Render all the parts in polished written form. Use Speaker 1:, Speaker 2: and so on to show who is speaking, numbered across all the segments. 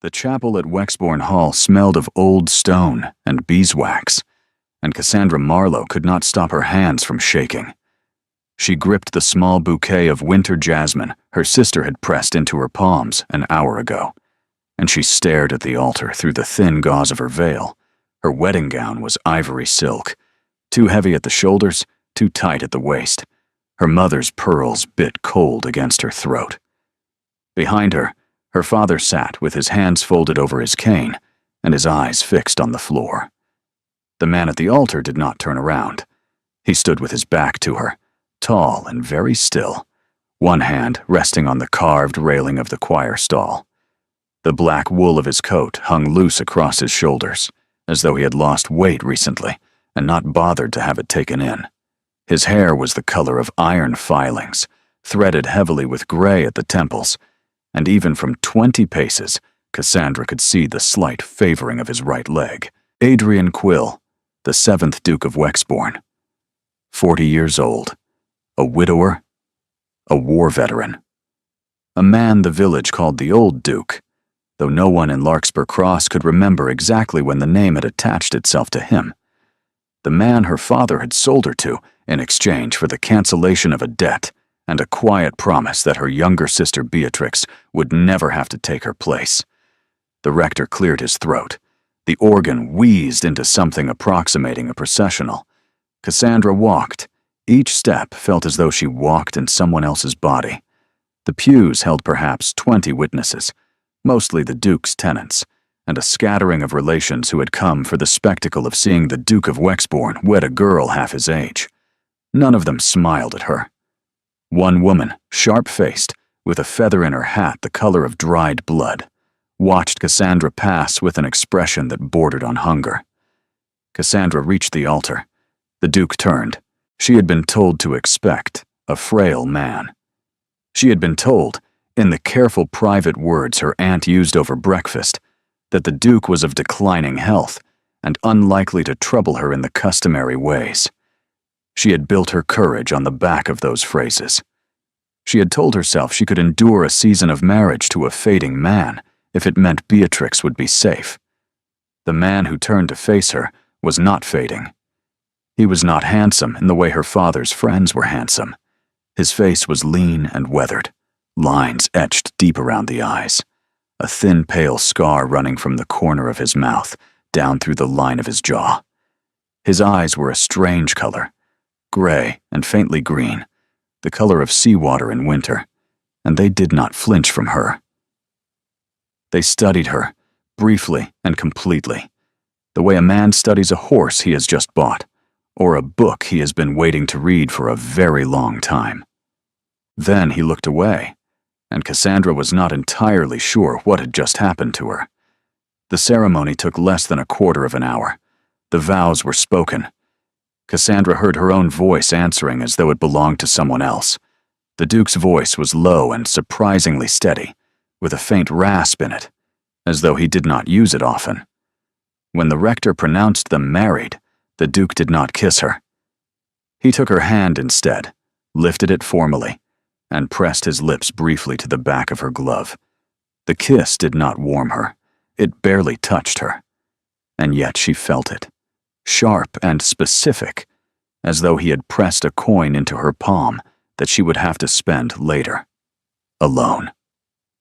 Speaker 1: The chapel at Wexbourne Hall smelled of old stone and beeswax, and Cassandra Marlowe could not stop her hands from shaking. She gripped the small bouquet of winter jasmine her sister had pressed into her palms an hour ago, and she stared at the altar through the thin gauze of her veil. Her wedding gown was ivory silk, too heavy at the shoulders, too tight at the waist. Her mother's pearls bit cold against her throat. Behind her, her father sat with his hands folded over his cane and his eyes fixed on the floor. The man at the altar did not turn around. He stood with his back to her, tall and very still, one hand resting on the carved railing of the choir stall. The black wool of his coat hung loose across his shoulders, as though he had lost weight recently and not bothered to have it taken in. His hair was the color of iron filings, threaded heavily with gray at the temples, and even from 20 paces, Cassandra could see the slight favoring of his right leg. Adrian Quill, the 7th Duke of Wexbourne. 40 years old, a widower, a war veteran. A man the village called the Old Duke, though no one in Larkspur Cross could remember exactly when the name had attached itself to him. The man her father had sold her to in exchange for the cancellation of a debt and a quiet promise that her younger sister Beatrix would never have to take her place. The rector cleared his throat. The organ wheezed into something approximating a processional. Cassandra walked. Each step felt as though she walked in someone else's body. The pews held perhaps 20 witnesses, mostly the Duke's tenants, and a scattering of relations who had come for the spectacle of seeing the Duke of Wexbourne wed a girl half his age. None of them smiled at her. One woman, sharp-faced, with a feather in her hat the color of dried blood, watched Cassandra pass with an expression that bordered on hunger. Cassandra reached the altar. The Duke turned. She had been told to expect a frail man. She had been told, in the careful private words her aunt used over breakfast, that the Duke was of declining health and unlikely to trouble her in the customary ways. She had built her courage on the back of those phrases. She had told herself she could endure a season of marriage to a fading man if it meant Beatrix would be safe. The man who turned to face her was not fading. He was not handsome in the way her father's friends were handsome. His face was lean and weathered, lines etched deep around the eyes, a thin pale scar running from the corner of his mouth down through the line of his jaw. His eyes were a strange color, gray and faintly green, the color of seawater in winter, and they did not flinch from her. They studied her, briefly and completely, the way a man studies a horse he has just bought, or a book he has been waiting to read for a very long time. Then he looked away, and Cassandra was not entirely sure what had just happened to her. The ceremony took less than a quarter of an hour. The vows were spoken. Cassandra heard her own voice answering as though it belonged to someone else. The Duke's voice was low and surprisingly steady, with a faint rasp in it, as though he did not use it often. When the rector pronounced them married, the Duke did not kiss her. He took her hand instead, lifted it formally, and pressed his lips briefly to the back of her glove. The kiss did not warm her. It barely touched her. And yet she felt it, sharp and specific, as though he had pressed a coin into her palm that she would have to spend later, alone.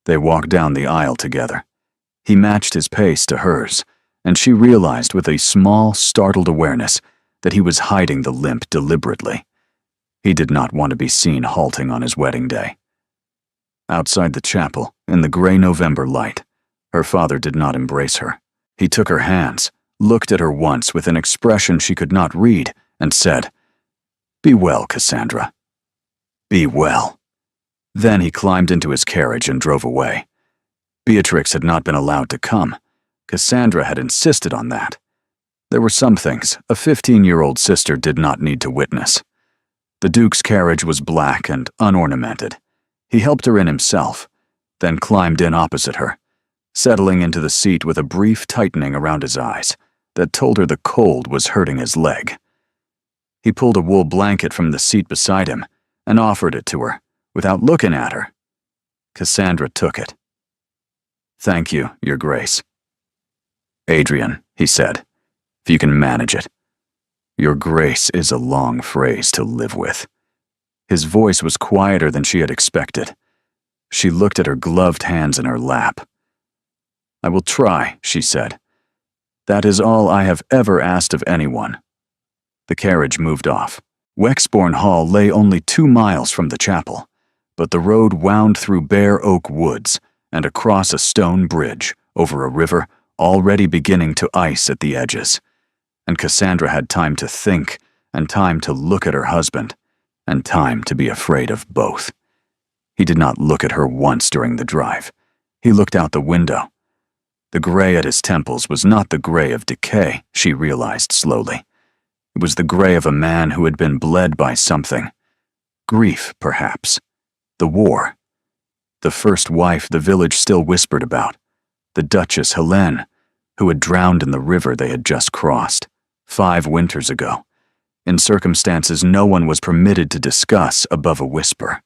Speaker 1: They walked down the aisle together. He matched his pace to hers, and she realized with a small, startled awareness that he was hiding the limp deliberately. He did not want to be seen halting on his wedding day. Outside the chapel, in the gray November light, her father did not embrace her. He took her hands, looked at her once with an expression she could not read, and said, "Be well, Cassandra. Be well." Then he climbed into his carriage and drove away. Beatrix had not been allowed to come. Cassandra had insisted on that. There were some things a 15-year-old sister did not need to witness. The Duke's carriage was black and unornamented. He helped her in himself, then climbed in opposite her, settling into the seat with a brief tightening around his eyes that told her the cold was hurting his leg. He pulled a wool blanket from the seat beside him and offered it to her, without looking at her. Cassandra took it. "Thank you, Your Grace." "Adrian," he said, "if you can manage it. Your Grace is a long phrase to live with." His voice was quieter than she had expected. She looked at her gloved hands in her lap. "I will try," she said. "That is all I have ever asked of anyone." The carriage moved off. Wexbourne Hall lay only 2 miles from the chapel, but the road wound through bare oak woods and across a stone bridge over a river already beginning to ice at the edges. And Cassandra had time to think, and time to look at her husband, and time to be afraid of both. He did not look at her once during the drive. He looked out the window. The gray at his temples was not the gray of decay, she realized slowly. It was the gray of a man who had been bled by something. Grief, perhaps. The war. The first wife the village still whispered about. The Duchess Helene, who had drowned in the river they had just crossed, 5 winters ago, in circumstances no one was permitted to discuss above a whisper.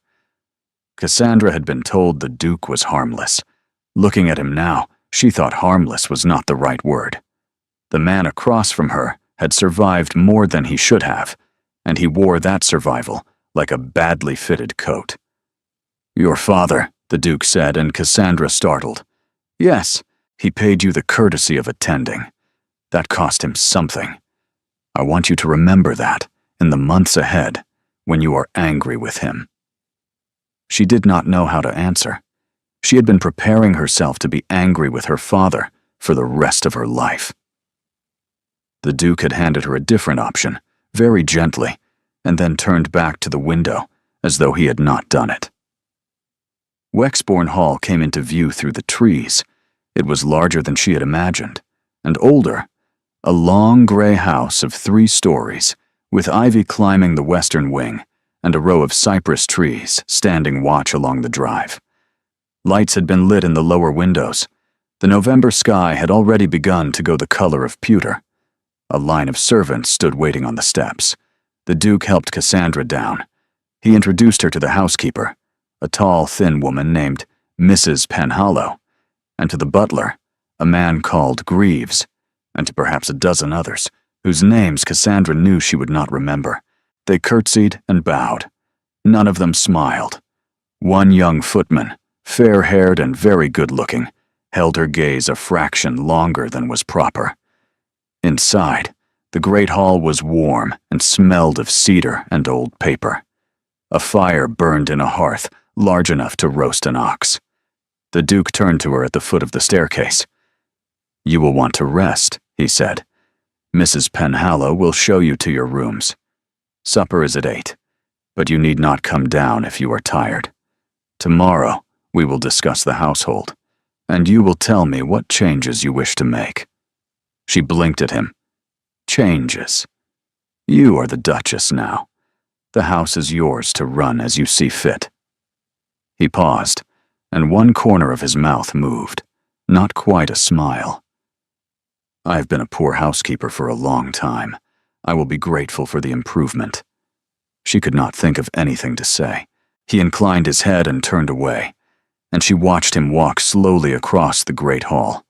Speaker 1: Cassandra had been told the Duke was harmless. Looking at him now, she thought harmless was not the right word. The man across from her had survived more than he should have, and he wore that survival like a badly fitted coat. "Your father," the Duke said, and Cassandra startled. "Yes, he paid you the courtesy of attending. That cost him something. I want you to remember that in the months ahead when you are angry with him." She did not know how to answer. She had been preparing herself to be angry with her father for the rest of her life. The Duke had handed her a different option, very gently, and then turned back to the window as though he had not done it. Wexbourne Hall came into view through the trees. It was larger than she had imagined, and older. A long gray house of 3 stories, with ivy climbing the western wing, and a row of cypress trees standing watch along the drive. Lights had been lit in the lower windows. The November sky had already begun to go the color of pewter. A line of servants stood waiting on the steps. The Duke helped Cassandra down. He introduced her to the housekeeper, a tall, thin woman named Mrs. Penhallow, and to the butler, a man called Greaves, and to perhaps a dozen others, whose names Cassandra knew she would not remember. They curtsied and bowed. None of them smiled. One young footman, fair-haired and very good-looking, held her gaze a fraction longer than was proper. Inside, the great hall was warm and smelled of cedar and old paper. A fire burned in a hearth large enough to roast an ox. The Duke turned to her at the foot of the staircase. "You will want to rest," he said. "Mrs. Penhallow will show you to your rooms. Supper is at 8, but you need not come down if you are tired. Tomorrow we will discuss the household, and you will tell me what changes you wish to make." She blinked at him. "Changes? You are the Duchess now. The house is yours to run as you see fit." He paused, and one corner of his mouth moved, not quite a smile. "I have been a poor housekeeper for a long time. I will be grateful for the improvement." She could not think of anything to say. He inclined his head and turned away, and she watched him walk slowly across the great hall,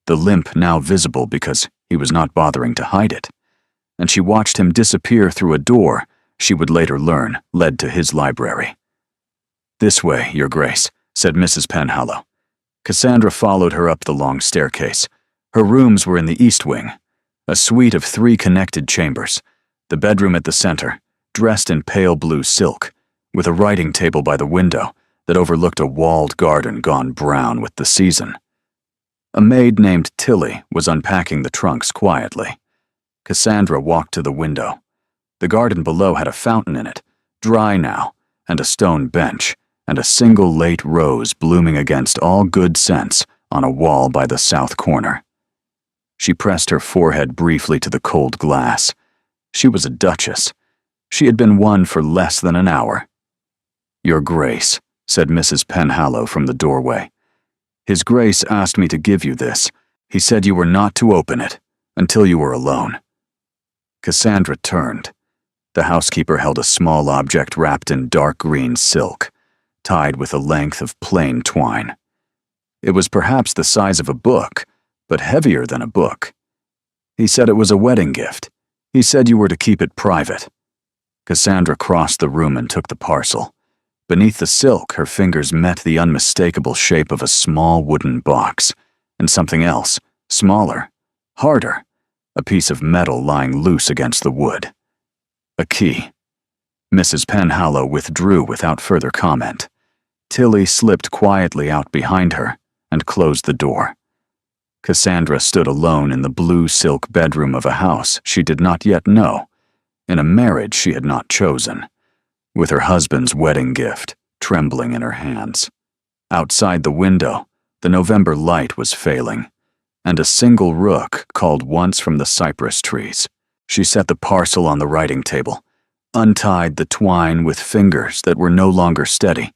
Speaker 1: the limp now visible because he was not bothering to hide it, and she watched him disappear through a door she would later learn led to his library. "This way, Your Grace," said Mrs. Penhallow. Cassandra followed her up the long staircase. Her rooms were in the east wing, a suite of 3 connected chambers, the bedroom at the center, dressed in pale blue silk, with a writing table by the window that overlooked a walled garden gone brown with the season. A maid named Tilly was unpacking the trunks quietly. Cassandra walked to the window. The garden below had a fountain in it, dry now, and a stone bench, and a single late rose blooming against all good sense on a wall by the south corner. She pressed her forehead briefly to the cold glass. She was a duchess. She had been one for less than an hour. "Your Grace," said Mrs. Penhallow from the doorway. "His Grace asked me to give you this. He said you were not to open it until you were alone." Cassandra turned. The housekeeper held a small object wrapped in dark green silk, tied with a length of plain twine. It was perhaps the size of a book, but heavier than a book. He said it was a wedding gift. He said you were to keep it private. Cassandra crossed the room and took the parcel. Beneath the silk, her fingers met the unmistakable shape of a small wooden box, and something else, smaller, harder, a piece of metal lying loose against the wood. A key. Mrs. Penhallow withdrew without further comment. Tilly slipped quietly out behind her and closed the door. Cassandra stood alone in the blue silk bedroom of a house she did not yet know, in a marriage she had not chosen, with her husband's wedding gift trembling in her hands. Outside the window, the November light was failing, and a single rook called once from the cypress trees. She set the parcel on the writing table, untied the twine with fingers that were no longer steady,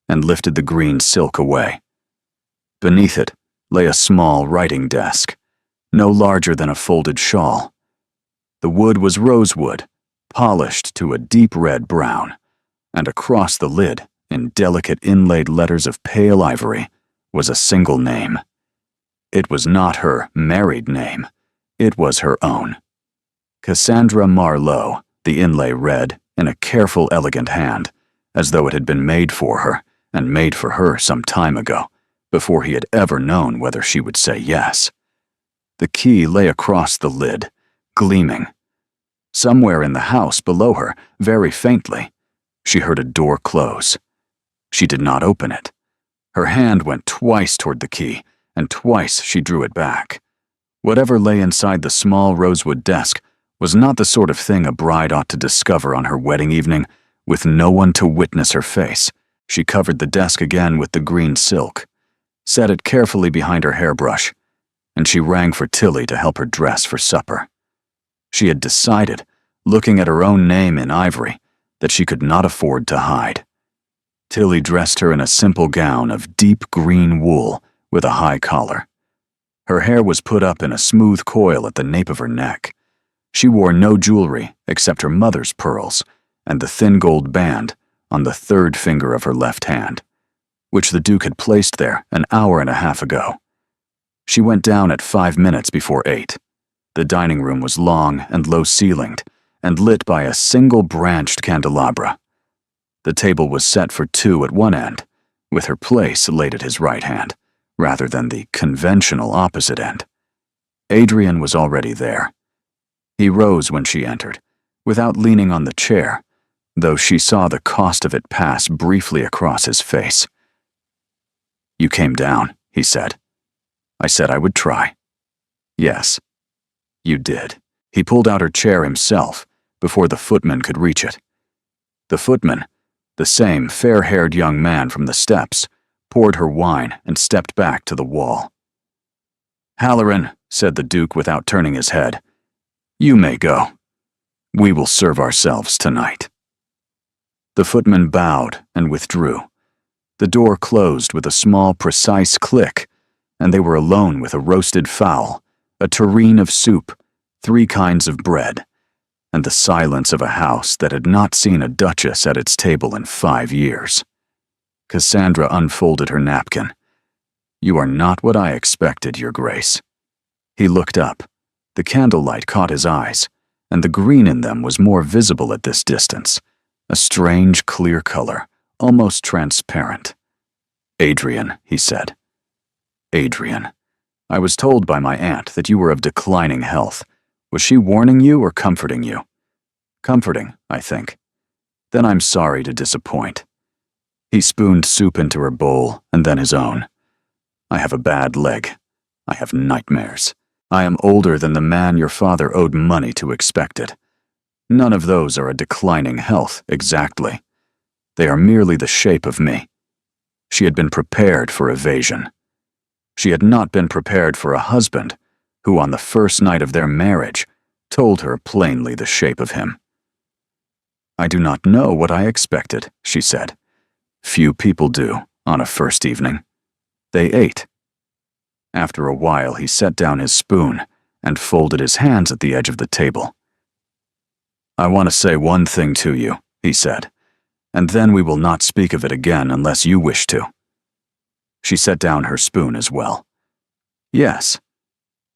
Speaker 1: and lifted the green silk away. Beneath it lay a small writing desk, no larger than a folded shawl. The wood was rosewood, polished to a deep red brown, and across the lid, in delicate inlaid letters of pale ivory, was a single name. It was not her married name. It was her own. Cassandra Marlowe, the inlay read, in a careful, elegant hand, as though it had been made for her, and made for her some time ago, before he had ever known whether she would say yes. The key lay across the lid, gleaming. Somewhere in the house below her, very faintly, she heard a door close. She did not open it. Her hand went twice toward the key, and twice she drew it back. Whatever lay inside the small rosewood desk was not the sort of thing a bride ought to discover on her wedding evening, with no one to witness her face. She covered the desk again with the green silk, set it carefully behind her hairbrush, and she rang for Tilly to help her dress for supper. She had decided, looking at her own name in ivory, that she could not afford to hide. Tilly dressed her in a simple gown of deep green wool with a high collar. Her hair was put up in a smooth coil at the nape of her neck. She wore no jewelry except her mother's pearls and the thin gold band on the third finger of her left hand, which the Duke had placed there an hour and a half ago. She went down at 5 minutes before 8. The dining room was long and low-ceilinged and lit by a single branched candelabra. The table was set for 2 at one end, with her place laid at his right hand, rather than the conventional opposite end. Adrian was already there. He rose when she entered, without leaning on the chair, though she saw the cost of it pass briefly across his face. "You came down," he said. "I said I would try." "Yes, you did." He pulled out her chair himself, before the footman could reach it. The footman, the same fair-haired young man from the steps, poured her wine and stepped back to the wall. "Halloran," said the Duke without turning his head, "you may go. We will serve ourselves tonight." The footman bowed and withdrew. The door closed with a small, precise click, and they were alone with a roasted fowl, a tureen of soup, 3 kinds of bread, and the silence of a house that had not seen a duchess at its table in 5 years. Cassandra unfolded her napkin. "You are not what I expected, Your Grace." He looked up. The candlelight caught his eyes, and the green in them was more visible at this distance, a strange, clear color, almost transparent. "Adrian," he said. "Adrian, I was told by my aunt that you were of declining health. Was she warning you or comforting you?" "Comforting, I think." "Then I'm sorry to disappoint." He spooned soup into her bowl and then his own. "I have a bad leg. I have nightmares. I am older than the man your father owed money to expected. None of those are a declining health, exactly. They are merely the shape of me." She had been prepared for evasion. She had not been prepared for a husband who, on the first night of their marriage, told her plainly the shape of him. "I do not know what I expected," she said. "Few people do, on a first evening." They ate. After a while, he set down his spoon and folded his hands at the edge of the table. "I want to say one thing to you," he said, "and then we will not speak of it again unless you wish to." She set down her spoon as well. Yes,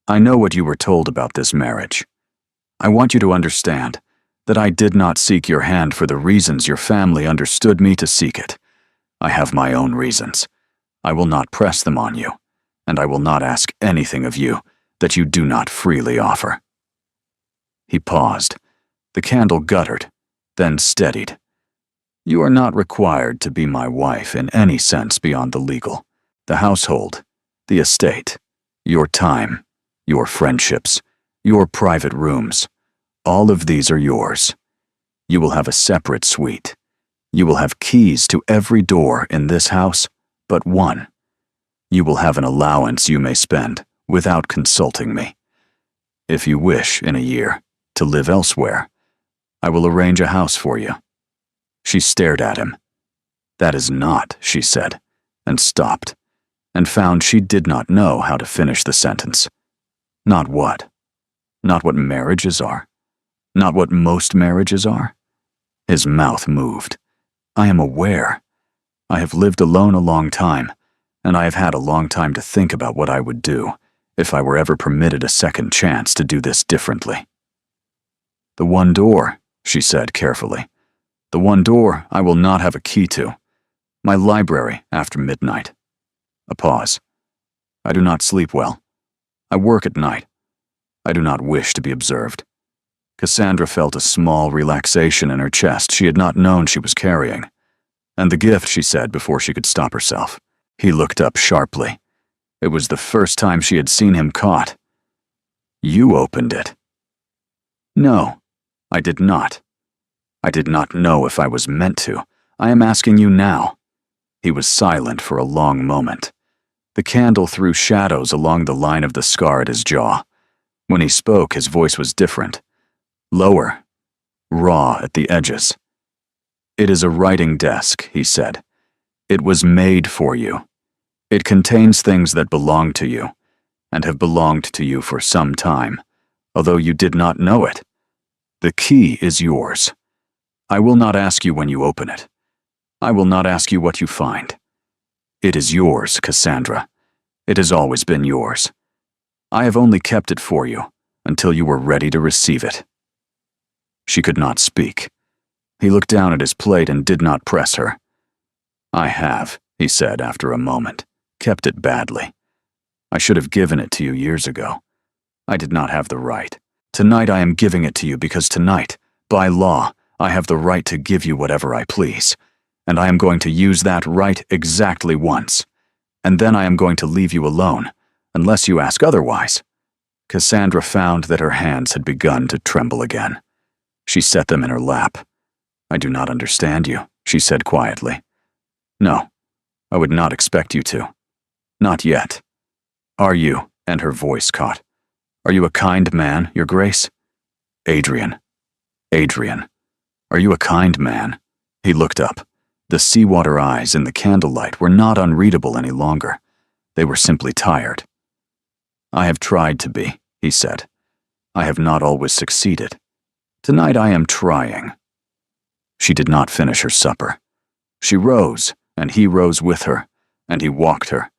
Speaker 1: I know what you were told about this marriage. I want you to understand that I did not seek your hand for the reasons your family understood me to seek it. I have my own reasons. I will not press them on you, and I will not ask anything of you that you do not freely offer. He paused. The candle guttered, then steadied. You are not required to be my wife in any sense beyond the legal. The household, the estate, your time, your friendships, your private rooms, all of these are yours. You will have a separate suite. You will have keys to every door in this house but one. You will have an allowance you may spend without consulting me. If you wish, in a year, to live elsewhere, I will arrange a house for you. She stared at him. That is not, she said, and stopped, and found she did not know how to finish the sentence. Not what? Not what marriages are? Not what most marriages are? His mouth moved. I am aware. I have lived alone a long time, and I have had a long time to think about what I would do if I were ever permitted a second chance to do this differently. The one door, she said carefully. The one door I will not have a key to. My library after midnight. A pause. I do not sleep well. I work at night. I do not wish to be observed. Cassandra felt a small relaxation in her chest she had not known she was carrying. And the gift, she said before she could stop herself. He looked up sharply. It was the first time she had seen him caught. You opened it. No, I did not. I did not know if I was meant to. I am asking you now. He was silent for a long moment. The candle threw shadows along the line of the scar at his jaw. When he spoke, his voice was different. Lower, raw at the edges. It is a writing desk, he said. It was made for you. It contains things that belong to you, and have belonged to you for some time, although you did not know it. The key is yours. I will not ask you when you open it. I will not ask you what you find. It is yours, Cassandra. It has always been yours. I have only kept it for you until you were ready to receive it. She could not speak. He looked down at his plate and did not press her. I have, he said after a moment, kept it badly. I should have given it to you years ago. I did not have the right. Tonight I am giving it to you because tonight, by law, I have the right to give you whatever I please. And I am going to use that right exactly once. And then I am going to leave you alone, unless you ask otherwise. Cassandra found that her hands had begun to tremble again. She set them in her lap. I do not understand you, she said quietly. No, I would not expect you to. Not yet. Are you, and her voice caught, are you a kind man, Your Grace? Adrian. Adrian. Are you a kind man? He looked up. The seawater eyes in the candlelight were not unreadable any longer. They were simply tired. I have tried to be, he said. I have not always succeeded. Tonight I am trying. She did not finish her supper. She rose, and he rose with her, and he walked her,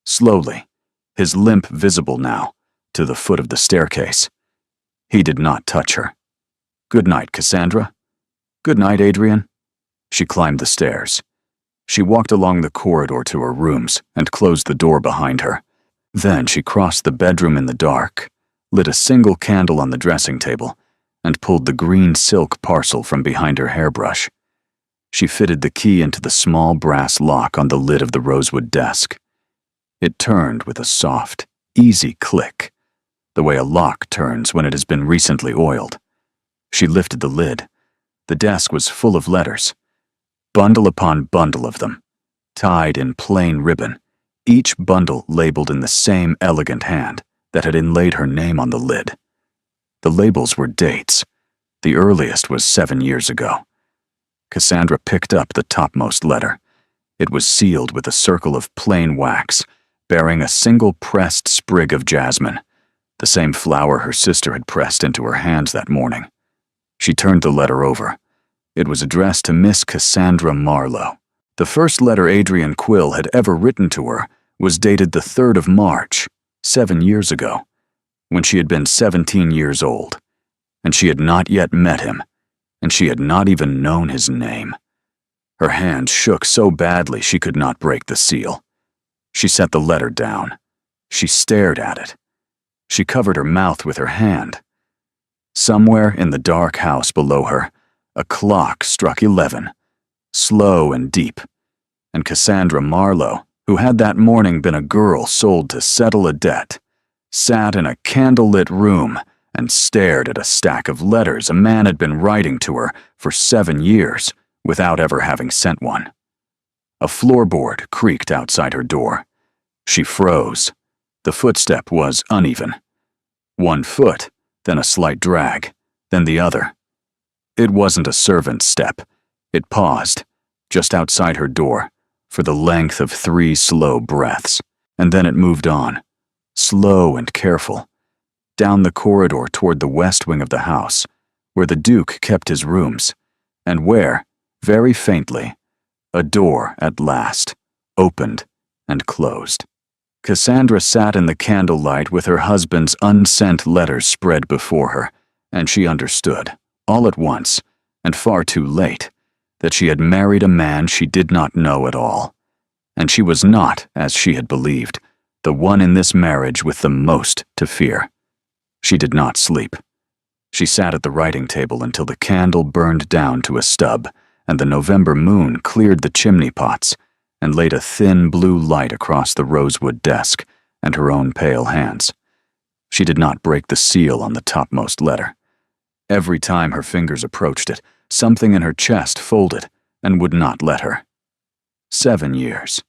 Speaker 1: slowly, his limp visible now, to the foot of the staircase. He did not touch her. Good night, Cassandra. Good night, Adrian. She climbed the stairs. She walked along the corridor to her rooms and closed the door behind her. Then she crossed the bedroom in the dark, lit a single candle on the dressing table, and pulled the green silk parcel from behind her hairbrush. She fitted the key into the small brass lock on the lid of the rosewood desk. It turned with a soft, easy click, the way a lock turns when it has been recently oiled. She lifted the lid. The desk was full of letters, bundle upon bundle of them, tied in plain ribbon, each bundle labeled in the same elegant hand that had inlaid her name on the lid. The labels were dates. The earliest was 7 years ago. Cassandra picked up the topmost letter. It was sealed with a circle of plain wax, bearing a single pressed sprig of jasmine, the same flower her sister had pressed into her hands that morning. She turned the letter over. It was addressed to Miss Cassandra Marlowe. The first letter Adrian Quill had ever written to her was dated the 3rd of March, 7 years ago, when she had been 17 years old, and she had not yet met him, and she had not even known his name. Her hand shook so badly she could not break the seal. She set the letter down. She stared at it. She covered her mouth with her hand. Somewhere in the dark house below her, a clock struck 11, slow and deep, and Cassandra Marlowe, who had that morning been a girl sold to settle a debt, sat in a candlelit room and stared at a stack of letters a man had been writing to her for 7 years without ever having sent one. A floorboard creaked outside her door. She froze. The footstep was uneven. One foot, then a slight drag, then the other. It wasn't a servant's step. It paused, just outside her door, for the length of 3 slow breaths, and then it moved on, slow and careful, down the corridor toward the west wing of the house, where the Duke kept his rooms, and where, very faintly, a door at last opened and closed. Cassandra sat in the candlelight with her husband's unsent letters spread before her, and she understood, all at once, and far too late, that she had married a man she did not know at all, and she was not, as she had believed, the one in this marriage with the most to fear. She did not sleep. She sat at the writing table until the candle burned down to a stub, and the November moon cleared the chimney pots and laid a thin blue light across the rosewood desk and her own pale hands. She did not break the seal on the topmost letter. Every time her fingers approached it, something in her chest folded and would not let her. 7 years.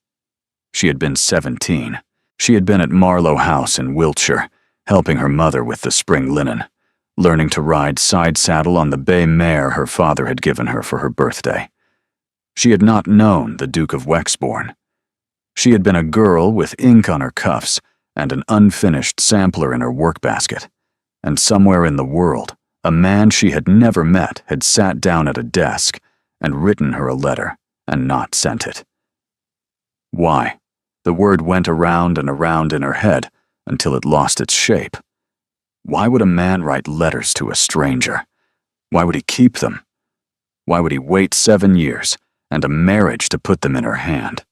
Speaker 1: She had been 17. She had been at Marlowe House in Wiltshire, helping her mother with the spring linen, learning to ride side saddle on the bay mare her father had given her for her birthday. She had not known the Duke of Wexbourne. She had been a girl with ink on her cuffs and an unfinished sampler in her work basket, and somewhere in the world, a man she had never met had sat down at a desk and written her a letter and not sent it. Why? The word went around and around in her head until it lost its shape. Why would a man write letters to a stranger? Why would he keep them? Why would he wait 7 years and a marriage to put them in her hand?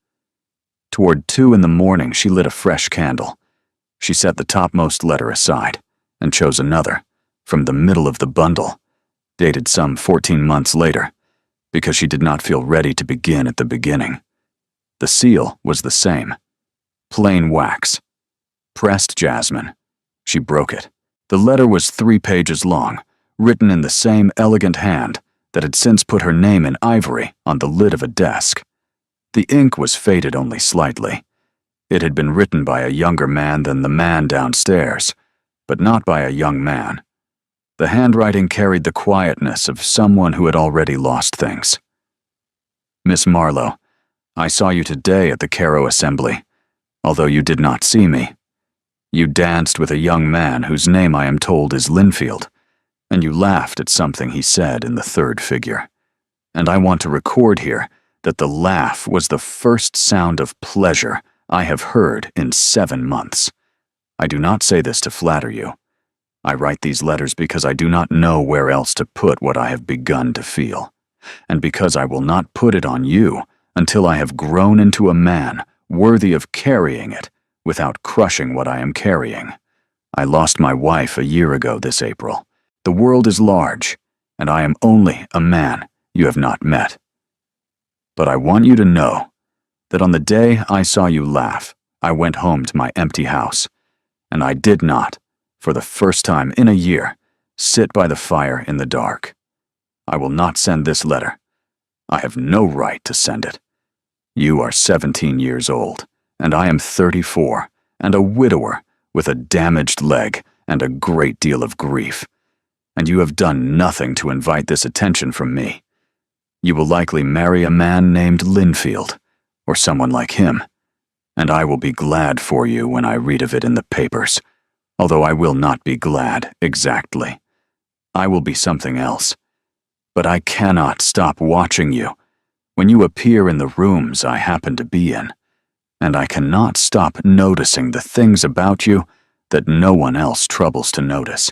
Speaker 1: Toward 2 in the morning, she lit a fresh candle. She set the topmost letter aside and chose another from the middle of the bundle, dated some 14 months later, because she did not feel ready to begin at the beginning. The seal was the same. Plain wax. Pressed jasmine. She broke it. The letter was 3 pages long, written in the same elegant hand that had since put her name in ivory on the lid of a desk. The ink was faded only slightly. It had been written by a younger man than the man downstairs, but not by a young man. The handwriting carried the quietness of someone who had already lost things. Miss Marlowe, I saw you today at the Cairo Assembly, although you did not see me. You danced with a young man whose name I am told is Linfield, and you laughed at something he said in the 3rd figure. And I want to record here that the laugh was the first sound of pleasure I have heard in 7 months. I do not say this to flatter you. I write these letters because I do not know where else to put what I have begun to feel, and because I will not put it on you until I have grown into a man worthy of carrying it without crushing what I am carrying. I lost my wife a year ago this April. The world is large, and I am only a man you have not met. But I want you to know that on the day I saw you laugh, I went home to my empty house, and I did not, for the first time in a year, sit by the fire in the dark. I will not send this letter. I have no right to send it. You are 17 years old, and I am 34, and a widower with a damaged leg and a great deal of grief. And you have done nothing to invite this attention from me. You will likely marry a man named Linfield, or someone like him, and I will be glad for you when I read of it in the papers, although I will not be glad exactly. I will be something else. But I cannot stop watching you when you appear in the rooms I happen to be in, and I cannot stop noticing the things about you that no one else troubles to notice.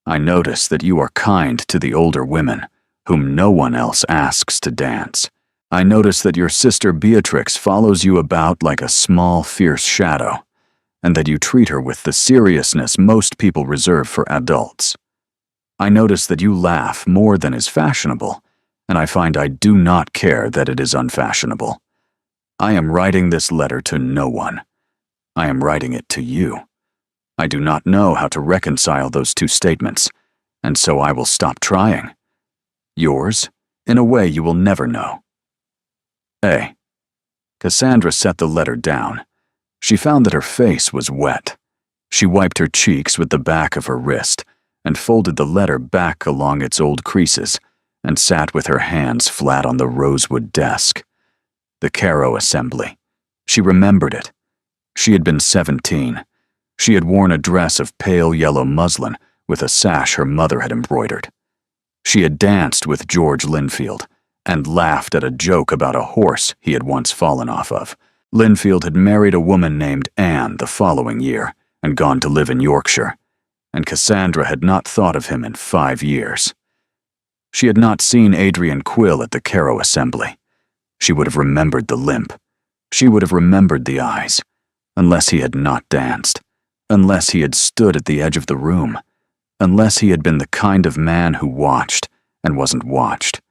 Speaker 1: I notice that you are kind to the older women, whom no one else asks to dance. I notice that your sister Beatrix follows you about like a small, fierce shadow, and that you treat her with the seriousness most people reserve for adults. I notice that you laugh more than is fashionable, and I find I do not care that it is unfashionable. I am writing this letter to no one. I am writing it to you. I do not know how to reconcile those two statements, and so I will stop trying. Yours, in a way you will never know. A. Cassandra set the letter down. She found that her face was wet. She wiped her cheeks with the back of her wrist and folded the letter back along its old creases and sat with her hands flat on the rosewood desk. The Cairo Assembly. She remembered it. She had been 17. She had worn a dress of pale yellow muslin with a sash her mother had embroidered. She had danced with George Linfield and laughed at a joke about a horse he had once fallen off of. Linfield had married a woman named Anne the following year and gone to live in Yorkshire, and Cassandra had not thought of him in 5 years. She had not seen Adrian Quill at the Cairo Assembly. She would have remembered the limp. She would have remembered the eyes, unless he had not danced, unless he had stood at the edge of the room, unless he had been the kind of man who watched and wasn't watched,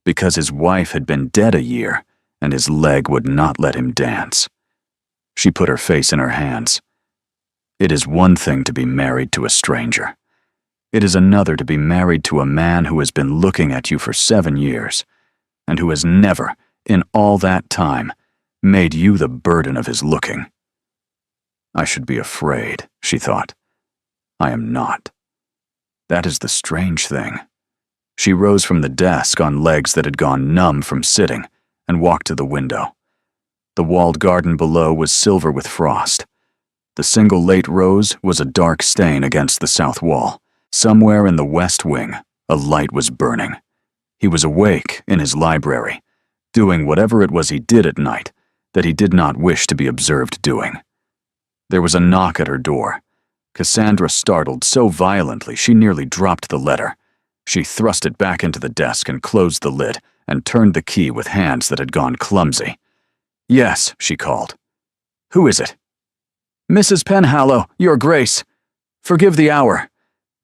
Speaker 1: because his wife had been dead a year and his leg would not let him dance. She put her face in her hands. It is one thing to be married to a stranger. It is another to be married to a man who has been looking at you for 7 years, and who has never, in all that time, made you the burden of his looking. I should be afraid, she thought. I am not. That is the strange thing. She rose from the desk on legs that had gone numb from sitting and walked to the window. The walled garden below was silver with frost. The single late rose was a dark stain against the south wall. Somewhere in the west wing, a light was burning. He was awake in his library, doing whatever it was he did at night that he did not wish to be observed doing. There was a knock at her door. Cassandra startled so violently she nearly dropped the letter. She thrust it back into the desk and closed the lid and turned the key with hands that had gone clumsy. "Yes," she called. "Who is it?" "Mrs. Penhallow, Your Grace. Forgive the hour.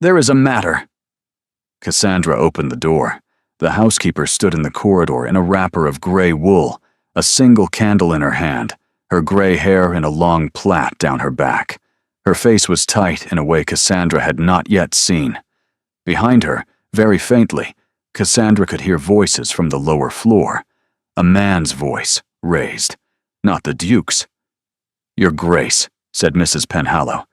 Speaker 1: There is a matter." Cassandra opened the door. The housekeeper stood in the corridor in a wrapper of gray wool, a single candle in her hand, her gray hair in a long plait down her back. Her face was tight in a way Cassandra had not yet seen. Behind her, very faintly, Cassandra could hear voices from the lower floor. A man's voice, raised, not the Duke's. "Your Grace," said Mrs. Penhallow,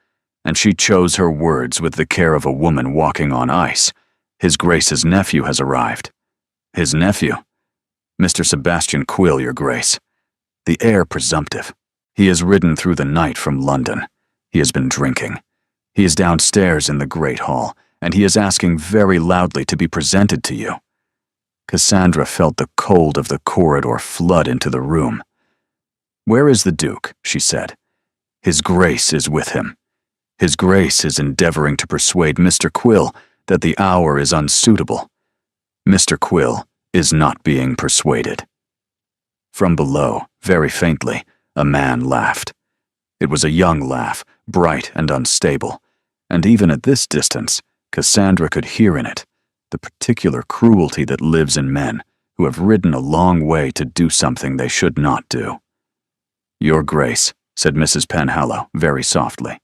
Speaker 1: and she chose her words with the care of a woman walking on ice. "His Grace's nephew has arrived." "His nephew?" "Mr. Sebastian Quill, Your Grace. The heir presumptive. He has ridden through the night from London. He has been drinking. He is downstairs in the great hall, and he is asking very loudly to be presented to you." Cassandra felt the cold of the corridor flood into the room. "Where is the Duke?" she said. "His Grace is with him. His Grace is endeavoring to persuade Mr. Quill that the hour is unsuitable. Mr. Quill is not being persuaded." From below, very faintly, a man laughed. It was a young laugh, bright and unstable, and even at this distance, Cassandra could hear in it the particular cruelty that lives in men who have ridden a long way to do something they should not do. "Your Grace," said Mrs. Penhallow very softly,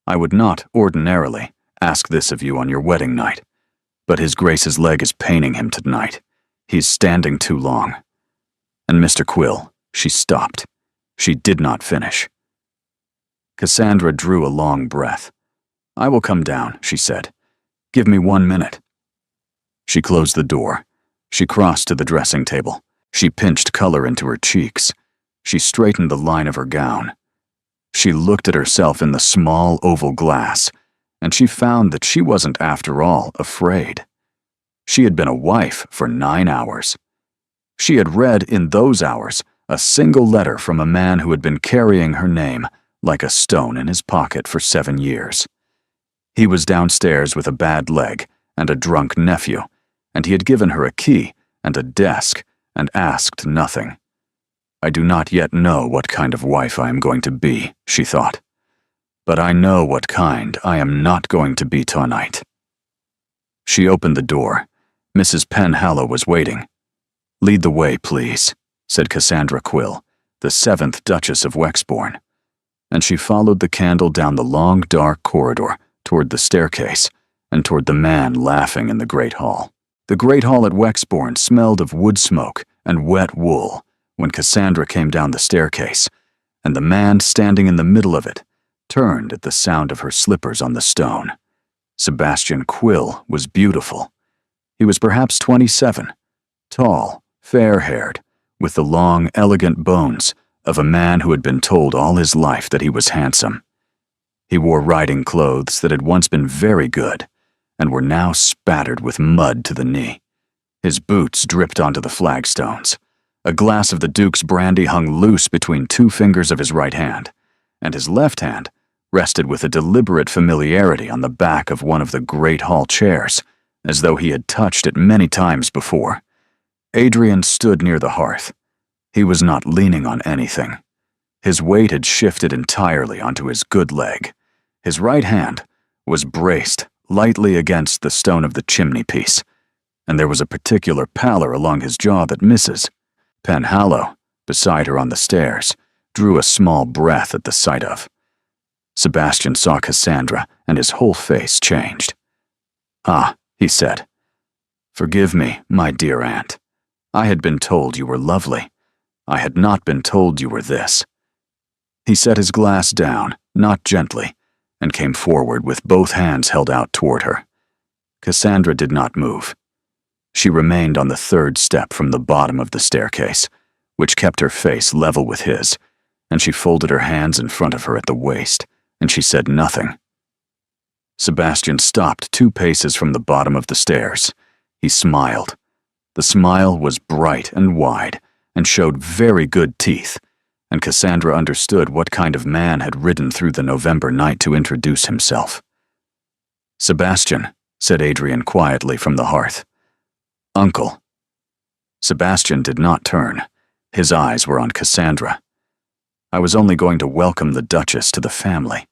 Speaker 1: "I would not, ordinarily, ask this of you on your wedding night, but His Grace's leg is paining him tonight. He's standing too long. And Mr. Quill," she stopped. She did not finish. Cassandra drew a long breath. "I will come down," she said. "Give me 1 minute." She closed the door. She crossed to the dressing table. She pinched color into her cheeks. She straightened the line of her gown. She looked at herself in the small oval glass, and she found that she wasn't, after all, afraid. She had been a wife for 9 hours. She had read in those hours A single letter from a man who had been carrying her name like a stone in his pocket for 7 years. He was downstairs with a bad leg and a drunk nephew, and he had given her a key and a desk and asked nothing. I do not yet know what kind of wife I am going to be, she thought. But I know what kind I am not going to be tonight. She opened the door. Mrs. Penhallow was waiting. "Lead the way, please," said Cassandra Quill, the 7th Duchess of Wexbourne, and she followed the candle down the long, dark corridor toward the staircase and toward the man laughing in the great hall. The great hall at Wexbourne smelled of wood smoke and wet wool when Cassandra came down the staircase, and the man standing in the middle of it turned at the sound of her slippers on the stone. Sebastian Quill was beautiful. He was perhaps 27, tall, fair-haired, with the long, elegant bones of a man who had been told all his life that he was handsome. He wore riding clothes that had once been very good and were now spattered with mud to the knee. His boots dripped onto the flagstones. A glass of the Duke's brandy hung loose between 2 fingers of his right hand, and his left hand rested with a deliberate familiarity on the back of one of the great hall chairs, as though he had touched it many times before. Adrian stood near the hearth. He was not leaning on anything. His weight had shifted entirely onto his good leg. His right hand was braced lightly against the stone of the chimney-piece, and there was a particular pallor along his jaw that Mrs. Penhallow, beside her on the stairs, drew a small breath at the sight of. Sebastian saw Cassandra, and his whole face changed. "Ah," he said. "Forgive me, my dear aunt. I had been told you were lovely. I had not been told you were this." He set his glass down, not gently, and came forward with both hands held out toward her. Cassandra did not move. She remained on the 3rd step from the bottom of the staircase, which kept her face level with his, and she folded her hands in front of her at the waist, and she said nothing. Sebastian stopped 2 paces from the bottom of the stairs. He smiled. The smile was bright and wide, and showed very good teeth, and Cassandra understood what kind of man had ridden through the November night to introduce himself. "Sebastian," said Adrian quietly from the hearth. "Uncle." Sebastian did not turn. His eyes were on Cassandra. "I was only going to welcome the Duchess to the family.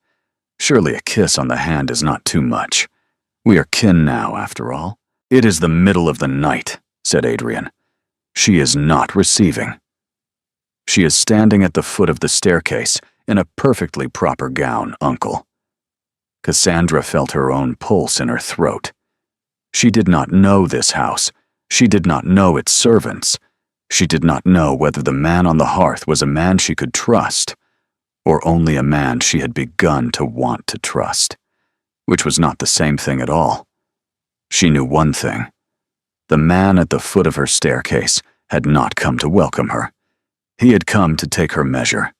Speaker 1: Surely a kiss on the hand is not too much. We are kin now, after all." "It is the middle of the night," said Adrian. "She is not receiving. She is standing at the foot of the staircase in a perfectly proper gown, uncle." Cassandra felt her own pulse in her throat. She did not know this house. She did not know its servants. She did not know whether the man on the hearth was a man she could trust, or only a man she had begun to want to trust, which was not the same thing at all. She knew one thing. The man at the foot of her staircase had not come to welcome her. He had come to take her measure.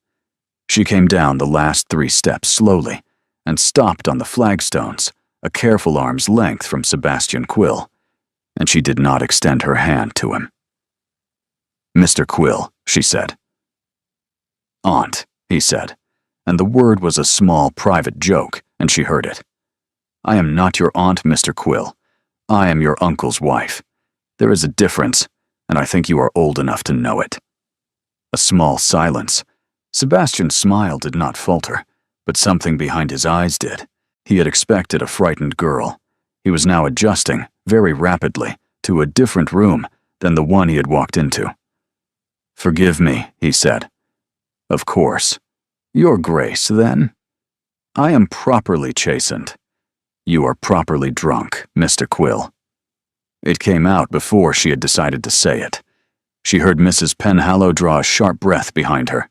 Speaker 1: She came down the last 3 steps slowly and stopped on the flagstones, a careful arm's length from Sebastian Quill, and she did not extend her hand to him. "Mr. Quill," she said. "Aunt," he said, and the word was a small private joke, and she heard it. "I am not your aunt, Mr. Quill. I am your uncle's wife. There is a difference, and I think you are old enough to know it." A small silence. Sebastian's smile did not falter, but something behind his eyes did. He had expected a frightened girl. He was now adjusting, very rapidly, to a different room than the one he had walked into. "Forgive me," he said. "Of course. Your Grace, then? I am properly chastened. You are properly drunk, Mr. Quill." It came out before she had decided to say it. She heard Mrs. Penhallow draw a sharp breath behind her.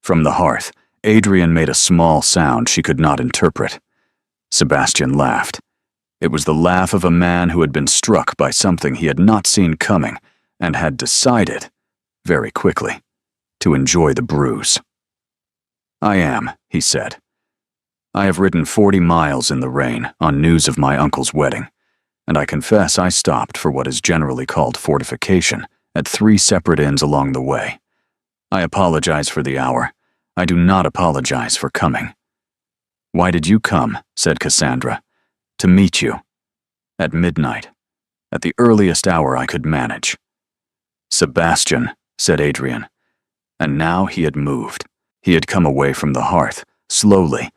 Speaker 1: From the hearth, Adrian made a small sound she could not interpret. Sebastian laughed. It was the laugh of a man who had been struck by something he had not seen coming and had decided, very quickly, to enjoy the bruise. "I am," he said. "I have ridden 40 miles in the rain on news of my uncle's wedding, and I confess I stopped for what is generally called fortification at 3 separate inns along the way. I apologize for the hour. I do not apologize for coming. Why did you come? Said Cassandra. To meet you. At midnight. At the earliest hour I could manage. Sebastian, said Adrian. And now he had moved. He had come away from the hearth, slowly,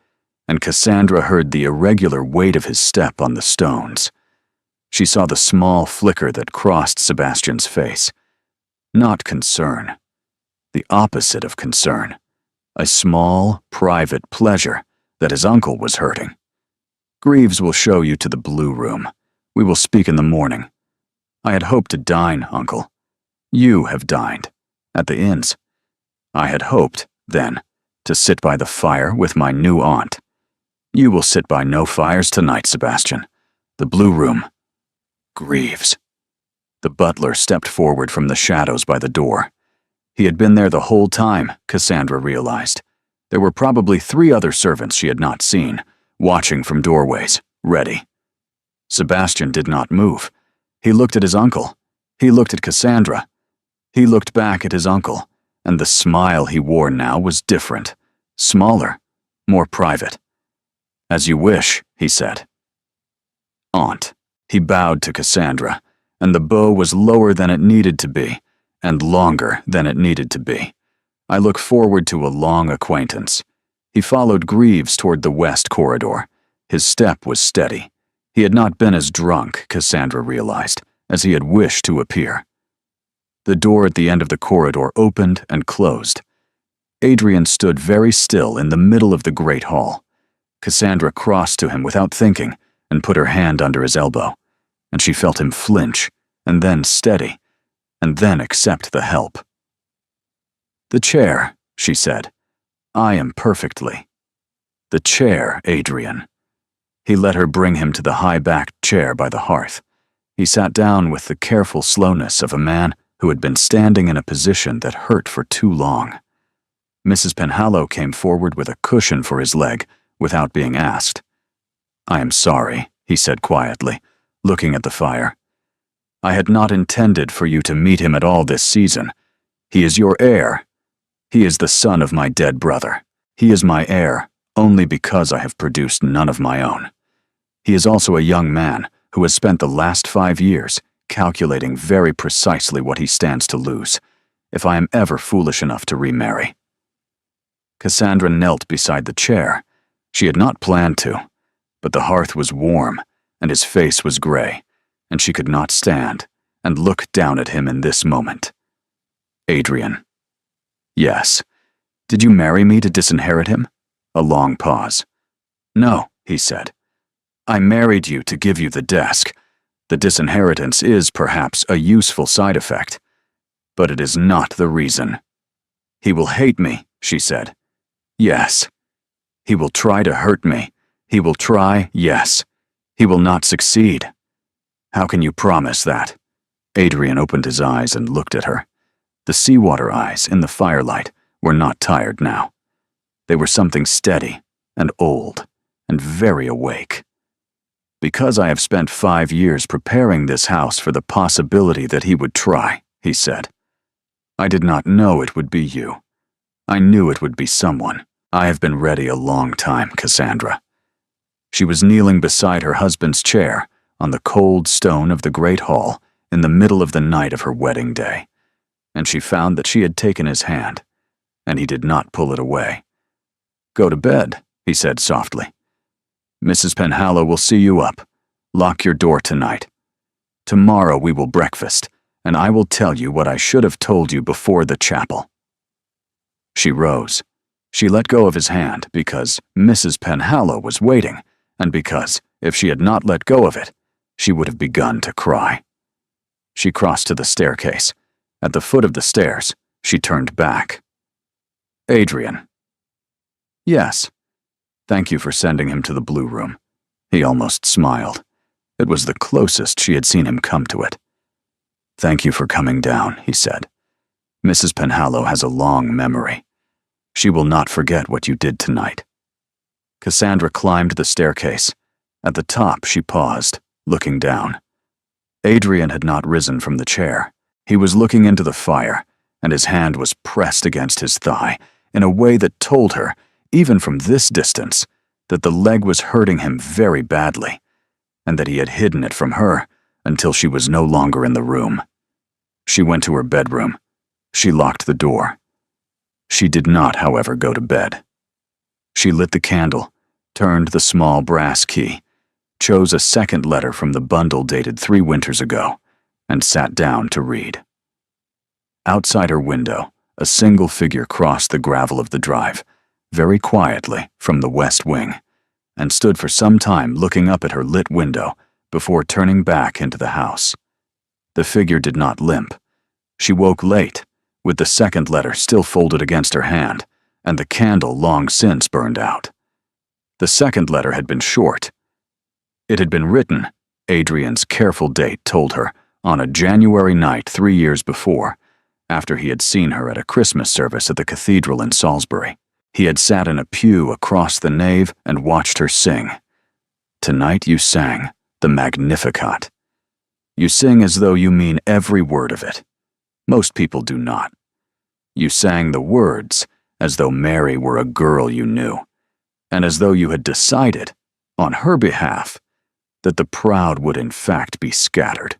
Speaker 1: and Cassandra heard the irregular weight of his step on the stones. She saw the small flicker that crossed Sebastian's face. Not concern. The opposite of concern. A small, private pleasure that his uncle was hurting. Greaves will show you to the blue room. We will speak in the morning. I had hoped to dine, Uncle. You have dined. At the inns. I had hoped, then, to sit by the fire with my new aunt. You will sit by no fires tonight, Sebastian. The blue room. Greaves. The butler stepped forward from the shadows by the door. He had been there the whole time, Cassandra realized. There were probably 3 other servants she had not seen, watching from doorways, ready. Sebastian did not move. He looked at his uncle. He looked at Cassandra. He looked back at his uncle, and the smile he wore now was different, smaller, more private. As you wish, he said. Aunt. He bowed to Cassandra, and the bow was lower than it needed to be, and longer than it needed to be. I look forward to a long acquaintance. He followed Greaves toward the west corridor. His step was steady. He had not been as drunk, Cassandra realized, as he had wished to appear. The door at the end of the corridor opened and closed. Adrian stood very still in the middle of the great hall. Cassandra crossed to him without thinking and put her hand under his elbow, and she felt him flinch, and then steady, and then accept the help. The chair, she said. I am perfectly. The chair, Adrian. He let her bring him to the high-backed chair by the hearth. He sat down with the careful slowness of a man who had been standing in a position that hurt for too long. Mrs. Penhallow came forward with a cushion for his leg without being asked. I am sorry, he said quietly, looking at the fire. I had not intended for you to meet him at all this season. He is your heir. He is the son of my dead brother. He is my heir only because I have produced none of my own. He is also a young man who has spent the last 5 years calculating very precisely what he stands to lose, if I am ever foolish enough to remarry. Cassandra knelt beside the chair. She had not planned to, but the hearth was warm, and his face was gray, and she could not stand and look down at him in this moment. Adrian. Yes. Did you marry me to disinherit him? A long pause. No, he said. I married you to give you the desk. The disinheritance is, perhaps, a useful side effect, but it is not the reason. He will hate me, she said. Yes. He will try to hurt me. He will try, yes. He will not succeed. How can you promise that? Adrian opened his eyes and looked at her. The seawater eyes in the firelight were not tired now. They were something steady and old and very awake. Because I have spent 5 years preparing this house for the possibility that he would try, he said. I did not know it would be you. I knew it would be someone. I have been ready a long time, Cassandra. She was kneeling beside her husband's chair on the cold stone of the great hall in the middle of the night of her wedding day, and she found that she had taken his hand, and he did not pull it away. Go to bed, he said softly. Mrs. Penhallow will see you up. Lock your door tonight. Tomorrow we will breakfast, and I will tell you what I should have told you before the chapel. She rose. She let go of his hand because Mrs. Penhallow was waiting, and because, if she had not let go of it, she would have begun to cry. She crossed to the staircase. At the foot of the stairs, she turned back. Adrian. Yes. Thank you for sending him to the blue room. He almost smiled. It was the closest she had seen him come to it. Thank you for coming down, he said. Mrs. Penhallow has a long memory. She will not forget what you did tonight. Cassandra climbed the staircase. At the top, she paused, looking down. Adrian had not risen from the chair. He was looking into the fire, and his hand was pressed against his thigh in a way that told her, even from this distance, that the leg was hurting him very badly, and that he had hidden it from her until she was no longer in the room. She went to her bedroom. She locked the door. She did not, however, go to bed. She lit the candle, turned the small brass key, chose a second letter from the bundle dated 3 winters ago, and sat down to read. Outside her window, a single figure crossed the gravel of the drive, very quietly from the west wing, and stood for some time looking up at her lit window before turning back into the house. The figure did not limp. She woke late, with the second letter still folded against her hand, and the candle long since burned out. The second letter had been short. It had been written, Adrian's careful date told her, on a January night 3 years before, after he had seen her at a Christmas service at the cathedral in Salisbury. He had sat in a pew across the nave and watched her sing. Tonight you sang the Magnificat. You sing as though you mean every word of it. Most people do not. You sang the words as though Mary were a girl you knew, and as though you had decided, on her behalf, that the proud would in fact be scattered,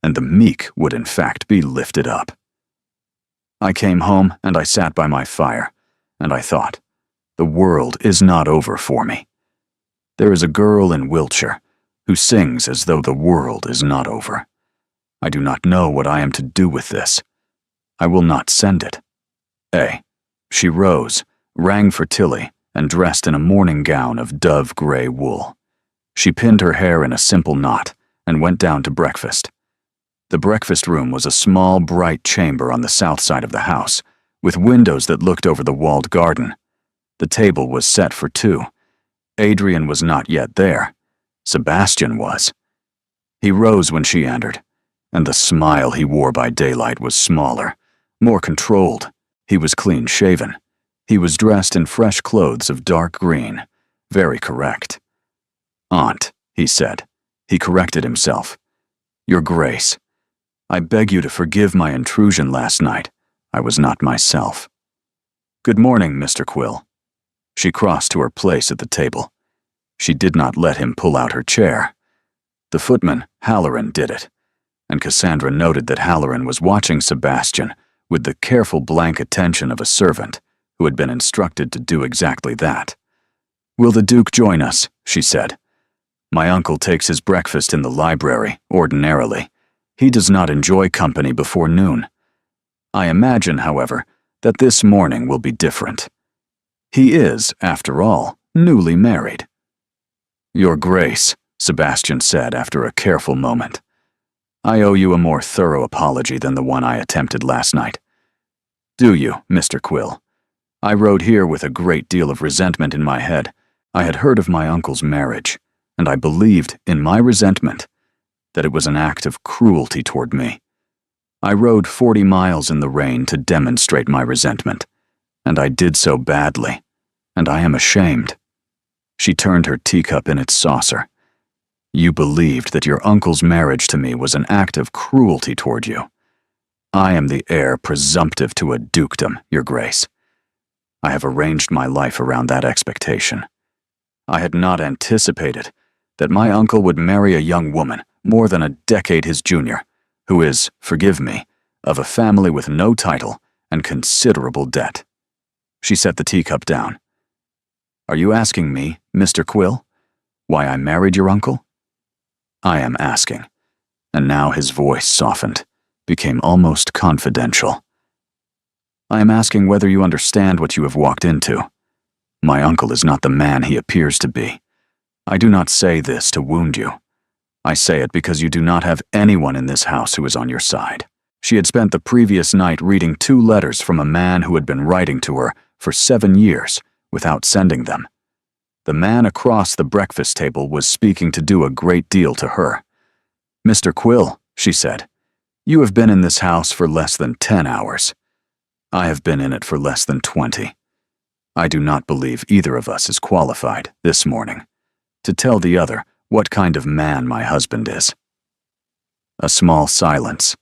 Speaker 1: and the meek would in fact be lifted up. I came home and I sat by my fire, and I thought, the world is not over for me. There is a girl in Wiltshire who sings as though the world is not over. I do not know what I am to do with this. I will not send it. She rose, rang for Tilly, and dressed in a morning gown of dove-gray wool. She pinned her hair in a simple knot and went down to breakfast. The breakfast room was a small, bright chamber on the south side of the house, with windows that looked over the walled garden. The table was set for 2. Adrian was not yet there. Sebastian was. He rose when she entered, and the smile he wore by daylight was smaller, more controlled. He was clean-shaven. He was dressed in fresh clothes of dark green, very correct. Aunt, he said. He corrected himself. Your Grace, I beg you to forgive my intrusion last night. I was not myself. Good morning, Mr. Quill. She crossed to her place at the table. She did not let him pull out her chair. The footman, Halloran, did it, and Cassandra noted that Halloran was watching Sebastian with the careful blank attention of a servant who had been instructed to do exactly that. Will the Duke join us? She said. My uncle takes his breakfast in the library, ordinarily. He does not enjoy company before noon. I imagine, however, that this morning will be different. He is, after all, newly married. Your Grace, Sebastian said after a careful moment. I owe you a more thorough apology than the one I attempted last night. Do you, Mr. Quill? I rode here with a great deal of resentment in my head. I had heard of my uncle's marriage, and I believed, in my resentment, that it was an act of cruelty toward me. I rode 40 miles in the rain to demonstrate my resentment, and I did so badly, and I am ashamed. She turned her teacup in its saucer. You believed that your uncle's marriage to me was an act of cruelty toward you. I am the heir presumptive to a dukedom, Your Grace. I have arranged my life around that expectation. I had not anticipated that my uncle would marry a young woman more than a decade his junior, who is, forgive me, of a family with no title and considerable debt. She set the teacup down. Are you asking me, Mr. Quill, why I married your uncle? I am asking, and now his voice softened, became almost confidential. I am asking whether you understand what you have walked into. My uncle is not the man he appears to be. I do not say this to wound you. I say it because you do not have anyone in this house who is on your side. She had spent the previous night reading 2 letters from a man who had been writing to her for 7 years without sending them. The man across the breakfast table was speaking to do a great deal to her. Mr. Quill, she said, you have been in this house for less than 10 hours. I have been in it for less than 20. I do not believe either of us is qualified, this morning, to tell the other what kind of man my husband is. A small silence.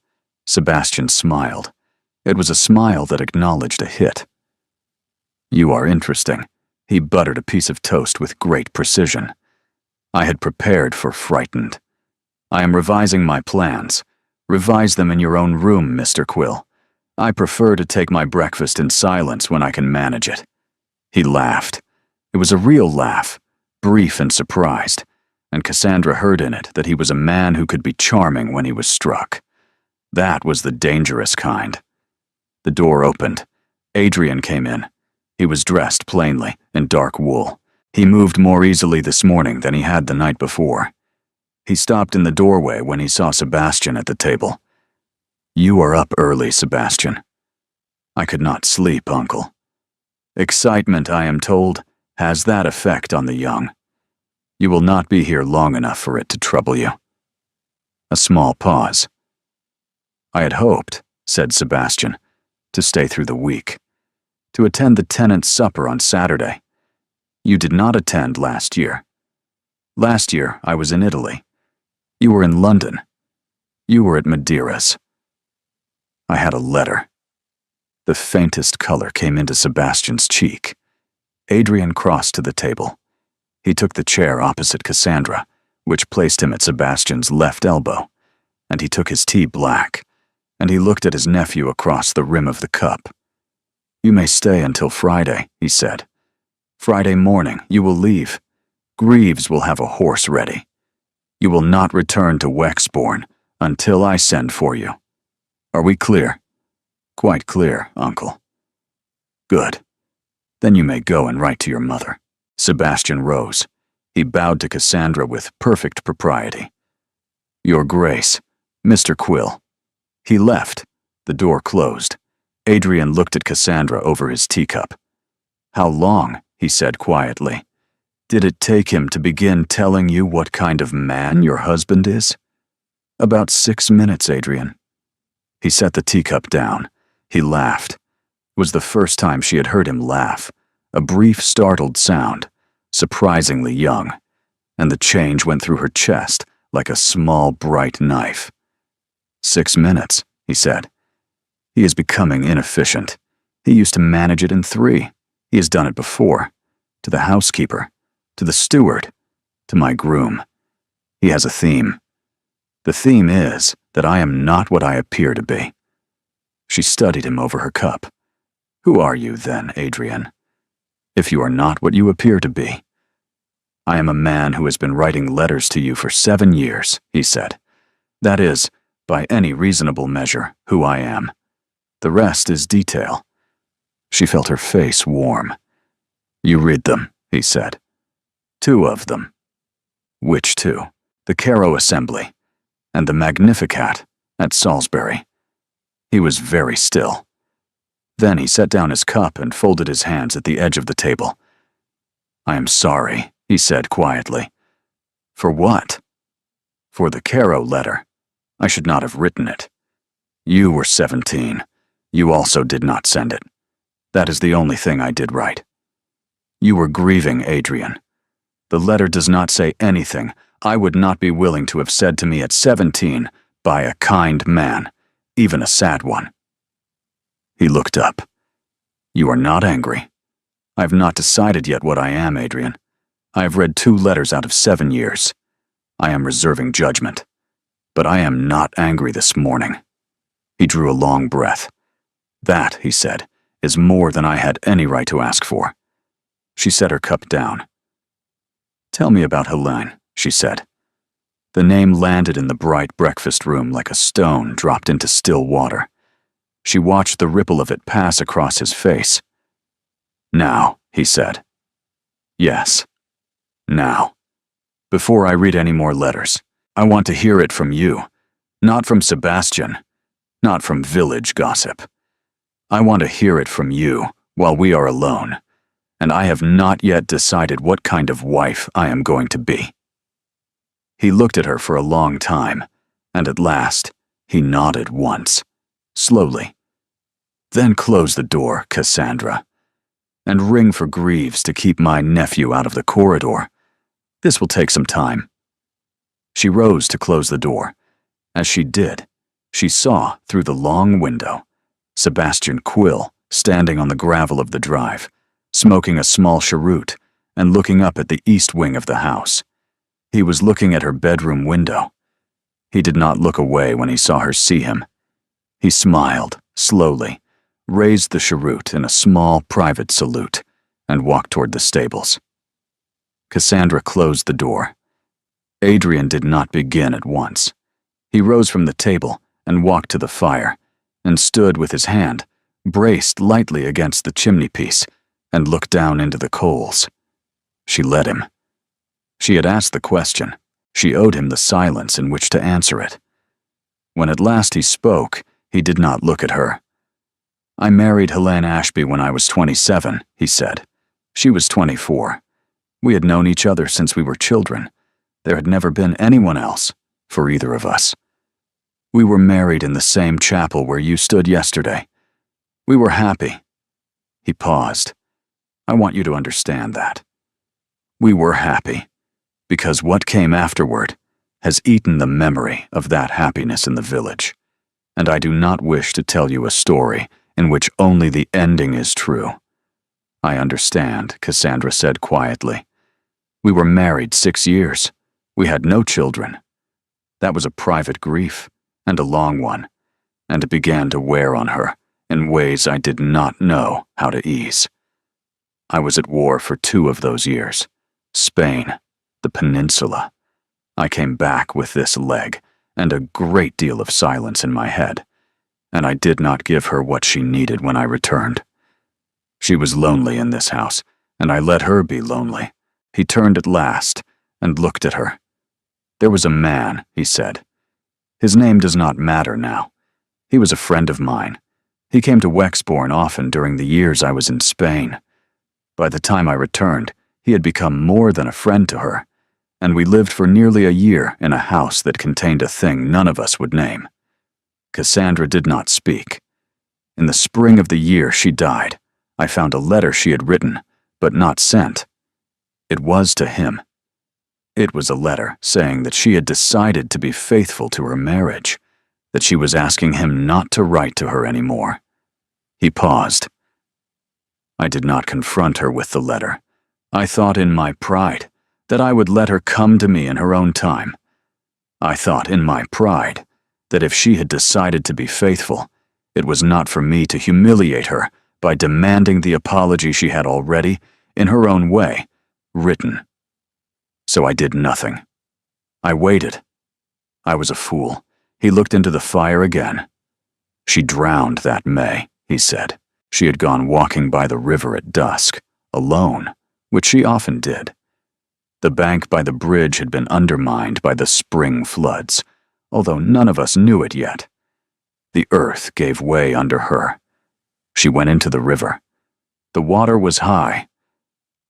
Speaker 1: Sebastian smiled. It was a smile that acknowledged a hit. "You are interesting." He buttered a piece of toast with great precision. I had prepared for frightened. "I am revising my plans. Revise them in your own room, Mr. Quill. I prefer to take my breakfast in silence when I can manage it." He laughed. It was a real laugh, brief and surprised, and Cassandra heard in it that he was a man who could be charming when he was struck. That was the dangerous kind. The door opened. Adrian came in. He was dressed plainly, in dark wool. He moved more easily this morning than he had the night before. He stopped in the doorway when he saw Sebastian at the table. "You are up early, Sebastian." "I could not sleep, Uncle." "Excitement, I am told, has that effect on the young. You will not be here long enough for it to trouble you." A small pause. "I had hoped," said Sebastian, "to stay through the week, to attend the tenants' supper on Saturday. You did not attend last year. Last year, I was in Italy. You were in London. You were at Madeira's. I had a letter." The faintest color came into Sebastian's cheek. Adrian crossed to the table. He took the chair opposite Cassandra, which placed him at Sebastian's left elbow, and he took his tea black, and he looked at his nephew across the rim of the cup. "You may stay until Friday," he said. "Friday morning, you will leave. Greaves will have a horse ready. You will not return to Wexbourne until I send for you. Are we clear?" "Quite clear, Uncle." "Good. Then you may go and write to your mother." Sebastian rose. He bowed to Cassandra with perfect propriety. "Your Grace, Mr. Quill." He left. The door closed. Adrian looked at Cassandra over his teacup. "How long," he said quietly, "did it take him to begin telling you what kind of man your husband is?" "About 6 minutes, Adrian." He set the teacup down. He laughed. It was the first time she had heard him laugh, a brief, startled sound, surprisingly young, and the change went through her chest like a small, bright knife. 6 minutes, he said. "He is becoming inefficient. He used to manage it in 3. He has done it before. To the housekeeper, to the steward, to my groom. He has a theme. The theme is that I am not what I appear to be." She studied him over her cup. "Who are you, then, Adrian? If you are not what you appear to be." "I am a man who has been writing letters to you for 7 years, he said. "That is, by any reasonable measure, who I am. The rest is detail." She felt her face warm. "You read them," he said. "2 of them." "Which 2? The Cairo Assembly and the Magnificat at Salisbury." He was very still. Then he set down his cup and folded his hands at the edge of the table. "I am sorry," he said quietly. "For what?" "For the Cairo letter. I should not have written it. You were 17. You also did not send it. That is the only thing I did right. You were grieving, Adrian. The letter does not say anything I would not be willing to have said to me at 17 by a kind man, even a sad one." He looked up. "You are not angry?" "I have not decided yet what I am, Adrian. I have read 2 letters out of 7 years. I am reserving judgment. But I am not angry this morning." He drew a long breath. "That," he said, "is more than I had any right to ask for." She set her cup down. "Tell me about Helene," she said. The name landed in the bright breakfast room like a stone dropped into still water. She watched the ripple of it pass across his face. "Now," he said. "Yes. Now. Before I read any more letters, I want to hear it from you, not from Sebastian, not from village gossip. I want to hear it from you while we are alone, and I have not yet decided what kind of wife I am going to be." He looked at her for a long time, and at last, he nodded once, slowly. "Then close the door, Cassandra, and ring for Greaves to keep my nephew out of the corridor. This will take some time." She rose to close the door. As she did, she saw, through the long window, Sebastian Quill, standing on the gravel of the drive, smoking a small cheroot and looking up at the east wing of the house. He was looking at her bedroom window. He did not look away when he saw her see him. He smiled, slowly, raised the cheroot in a small private salute, and walked toward the stables. Cassandra closed the door. Adrian did not begin at once. He rose from the table and walked to the fire, and stood with his hand braced lightly against the chimney-piece, and looked down into the coals. She let him. She had asked the question. She owed him the silence in which to answer it. When at last he spoke, he did not look at her. "I married Helene Ashby when I was 27, he said. She was 24. We had known each other since we were children. There had never been anyone else, for either of us. We were married in the same chapel where you stood yesterday. We were happy." He paused. "I want you to understand that. We were happy, because what came afterward has eaten the memory of that happiness in the village, and I do not wish to tell you a story in which only the ending is true." "I understand," Cassandra said quietly. "We were married 6 years. We had no children. That was a private grief, and a long one, and it began to wear on her in ways I did not know how to ease. I was at war for 2 of those years. Spain, the peninsula. I came back with this leg and a great deal of silence in my head, and I did not give her what she needed when I returned. She was lonely in this house, and I let her be lonely." He turned at last and looked at her. "There was a man," he said. "His name does not matter now. He was a friend of mine. He came to Wexbourne often during the years I was in Spain. By the time I returned, he had become more than a friend to her, and we lived for nearly a year in a house that contained a thing none of us would name." Cassandra did not speak. "In the spring of the year she died, I found a letter she had written, but not sent. It was to him. It was a letter saying that she had decided to be faithful to her marriage, that she was asking him not to write to her anymore." He paused. "I did not confront her with the letter. I thought in my pride that I would let her come to me in her own time. I thought in my pride that if she had decided to be faithful, it was not for me to humiliate her by demanding the apology she had already, in her own way, written. So I did nothing. I waited. I was a fool." He looked into the fire again. "She drowned that May," he said. "She had gone walking by the river at dusk, alone, which she often did. The bank by the bridge had been undermined by the spring floods, although none of us knew it yet. The earth gave way under her. She went into the river. The water was high.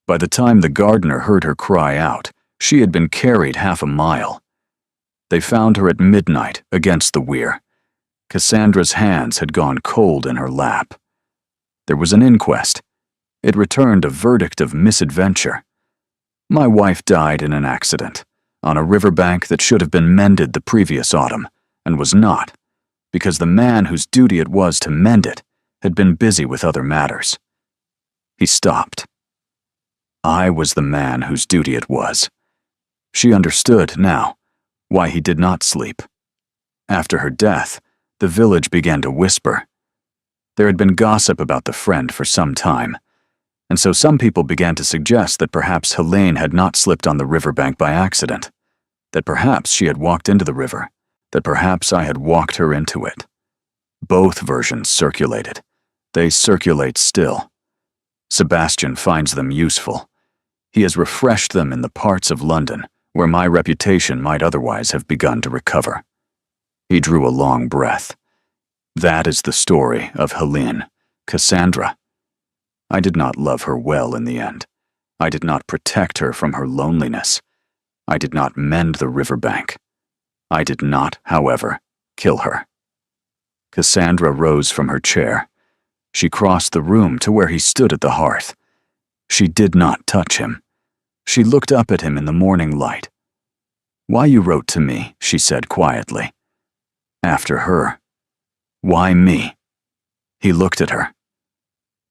Speaker 1: By the time the gardener heard her cry out, she had been carried 1/2 mile. They found her at midnight against the weir. Cassandra's hands had gone cold in her lap. There was an inquest. It returned a verdict of misadventure. My wife died in an accident, on a riverbank that should have been mended the previous autumn, and was not, because the man whose duty it was to mend it had been busy with other matters." He stopped. I was the man whose duty it was. She understood, now, why he did not sleep. After her death, the village began to whisper. There had been gossip about the friend for some time, and so some people began to suggest that perhaps Helene had not slipped on the riverbank by accident, that perhaps she had walked into the river, that perhaps I had walked her into it. Both versions circulated. They circulate still. Sebastian finds them useful. He has refreshed them in the parts of London where my reputation might otherwise have begun to recover. He drew a long breath. That is the story of Helene, Cassandra. I did not love her well in the end. I did not protect her from her loneliness. I did not mend the riverbank. I did not, however, kill her. Cassandra rose from her chair. She crossed the room to where he stood at the hearth. She did not touch him. She looked up at him in the morning light. "Why you wrote to me," she said quietly. "After her. Why me?" He looked at her.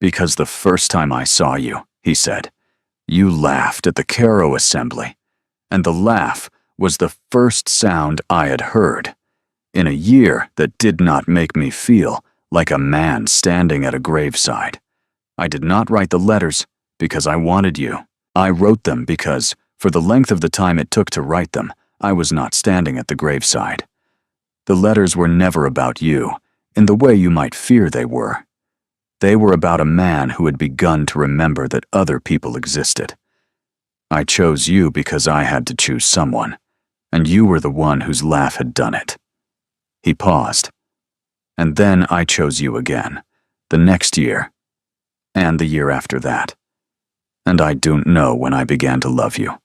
Speaker 1: "Because the first time I saw you," he said, "you laughed at the Caro assembly, and the laugh was the first sound I had heard in a year that did not make me feel like a man standing at a graveside. I did not write the letters because I wanted you. I wrote them because, for the length of the time it took to write them, I was not standing at the graveside. The letters were never about you, in the way you might fear they were. They were about a man who had begun to remember that other people existed. I chose you because I had to choose someone, and you were the one whose laugh had done it." He paused. "And then I chose you again, the next year, and the year after that. And I don't know when I began to love you.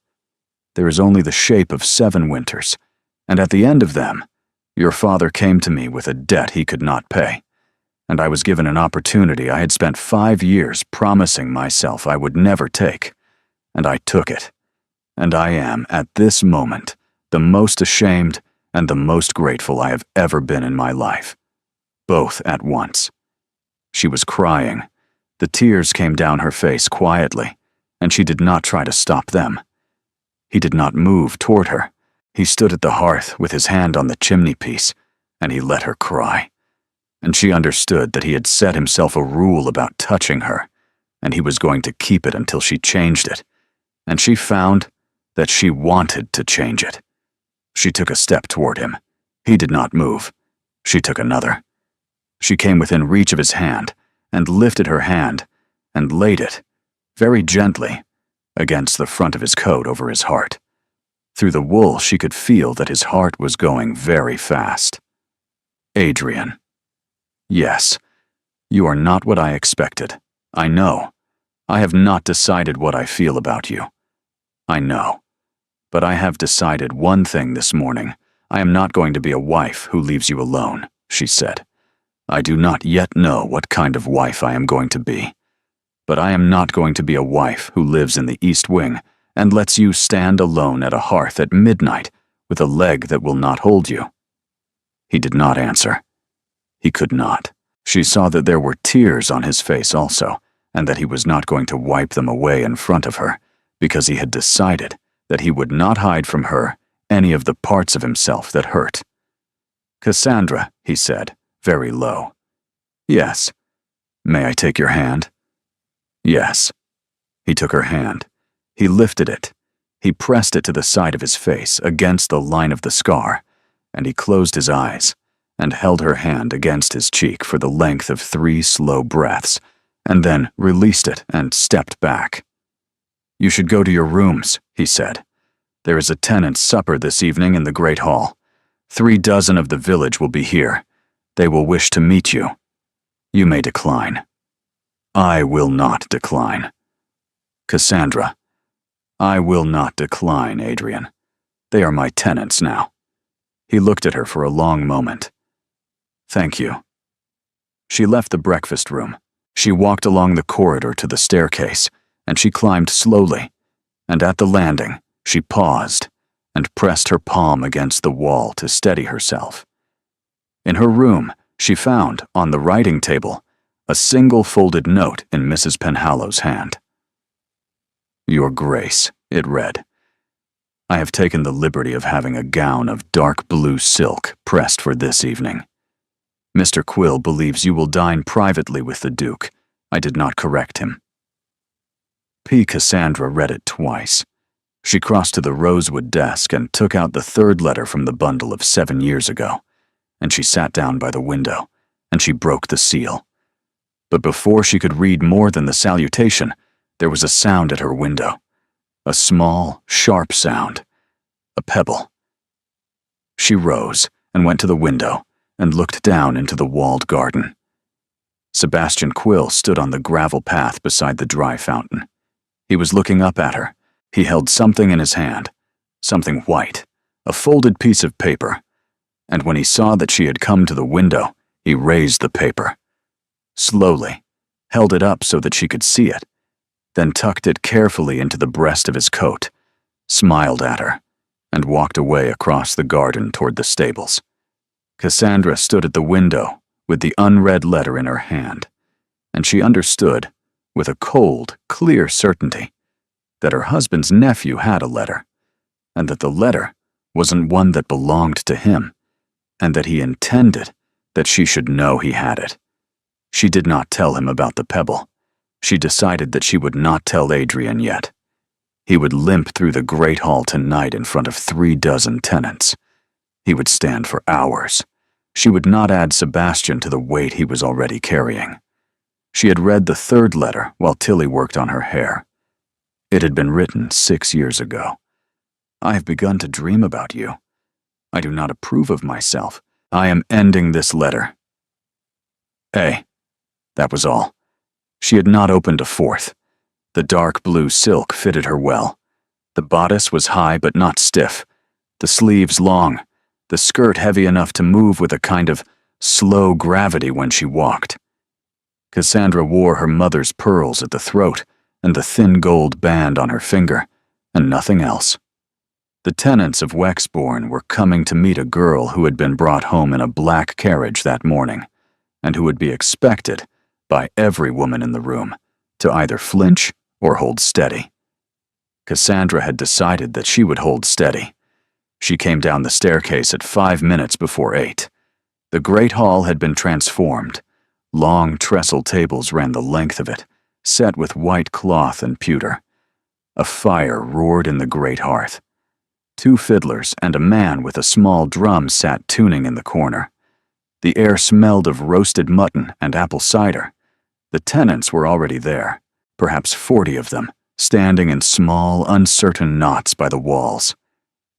Speaker 1: There is only the shape of 7 winters, and at the end of them, your father came to me with a debt he could not pay, and I was given an opportunity I had spent 5 years promising myself I would never take, and I took it. And I am, at this moment, the most ashamed and the most grateful I have ever been in my life, both at once." She was crying. The tears came down her face quietly, and she did not try to stop them. He did not move toward her. He stood at the hearth with his hand on the chimney-piece, and he let her cry. And she understood that he had set himself a rule about touching her, and he was going to keep it until she changed it. And she found that she wanted to change it. She took a step toward him. He did not move. She took another. She came within reach of his hand, and lifted her hand, and laid it, very gently, against the front of his coat over his heart. Through the wool she could feel that his heart was going very fast. "Adrian. Yes, you are not what I expected. I know. I have not decided what I feel about you. I know. But I have decided one thing this morning. I am not going to be a wife who leaves you alone," she said. "I do not yet know what kind of wife I am going to be. But I am not going to be a wife who lives in the East Wing and lets you stand alone at a hearth at midnight with a leg that will not hold you." He did not answer. He could not. She saw that there were tears on his face also, and that he was not going to wipe them away in front of her, because he had decided that he would not hide from her any of the parts of himself that hurt. "Cassandra," he said, very low. "Yes. May I take your hand?" "Yes." He took her hand. He lifted it. He pressed it to the side of his face, against the line of the scar, and he closed his eyes and held her hand against his cheek for the length of 3 slow breaths, and then released it and stepped back. "You should go to your rooms," he said. "There is a tenants' supper this evening in the Great Hall. 3 dozen of the village will be here. They will wish to meet you. You may decline." "I will not decline." "Cassandra." "I will not decline, Adrian. They are my tenants now." He looked at her for a long moment. "Thank you." She left the breakfast room. She walked along the corridor to the staircase, and she climbed slowly, and at the landing, she paused and pressed her palm against the wall to steady herself. In her room, she found, on the writing table, a single folded note in Mrs. Penhallow's hand. "Your Grace," it read, "I have taken the liberty of having a gown of dark blue silk pressed for this evening. Mr. Quill believes you will dine privately with the Duke. I did not correct him." Cassandra read it twice. She crossed to the rosewood desk and took out the 3rd letter from the bundle of 7 years ago, and she sat down by the window, and she broke the seal. But before she could read more than the salutation, there was a sound at her window. A small, sharp sound. A pebble. She rose and went to the window and looked down into the walled garden. Sebastian Quill stood on the gravel path beside the dry fountain. He was looking up at her. He held something in his hand, something white, a folded piece of paper, and when he saw that she had come to the window, he raised the paper. Slowly, held it up so that she could see it, then tucked it carefully into the breast of his coat, smiled at her, and walked away across the garden toward the stables. Cassandra stood at the window, with the unread letter in her hand, and she understood, with a cold, clear certainty, that her husband's nephew had a letter, and that the letter wasn't one that belonged to him, and that he intended that she should know he had it. She did not tell him about the pebble. She decided that she would not tell Adrian yet. He would limp through the great hall tonight in front of 36 tenants. He would stand for hours. She would not add Sebastian to the weight he was already carrying. She had read the third letter while Tilly worked on her hair. It had been written 6 years ago. I have begun to dream about you. I do not approve of myself. I am ending this letter. A. That was all. She had not opened a fourth. The dark blue silk fitted her well. The bodice was high but not stiff, the sleeves long, the skirt heavy enough to move with a kind of slow gravity when she walked. Cassandra wore her mother's pearls at the throat and the thin gold band on her finger, and nothing else. The tenants of Wexbourne were coming to meet a girl who had been brought home in a black carriage that morning, and who would be expected, by every woman in the room, to either flinch or hold steady. Cassandra had decided that she would hold steady. She came down the staircase at 5 minutes before 8. The great hall had been transformed. Long trestle tables ran the length of it, set with white cloth and pewter. A fire roared in the great hearth. 2 fiddlers and a man with a small drum sat tuning in the corner. The air smelled of roasted mutton and apple cider. The tenants were already there, perhaps 40 of them, standing in small, uncertain knots by the walls.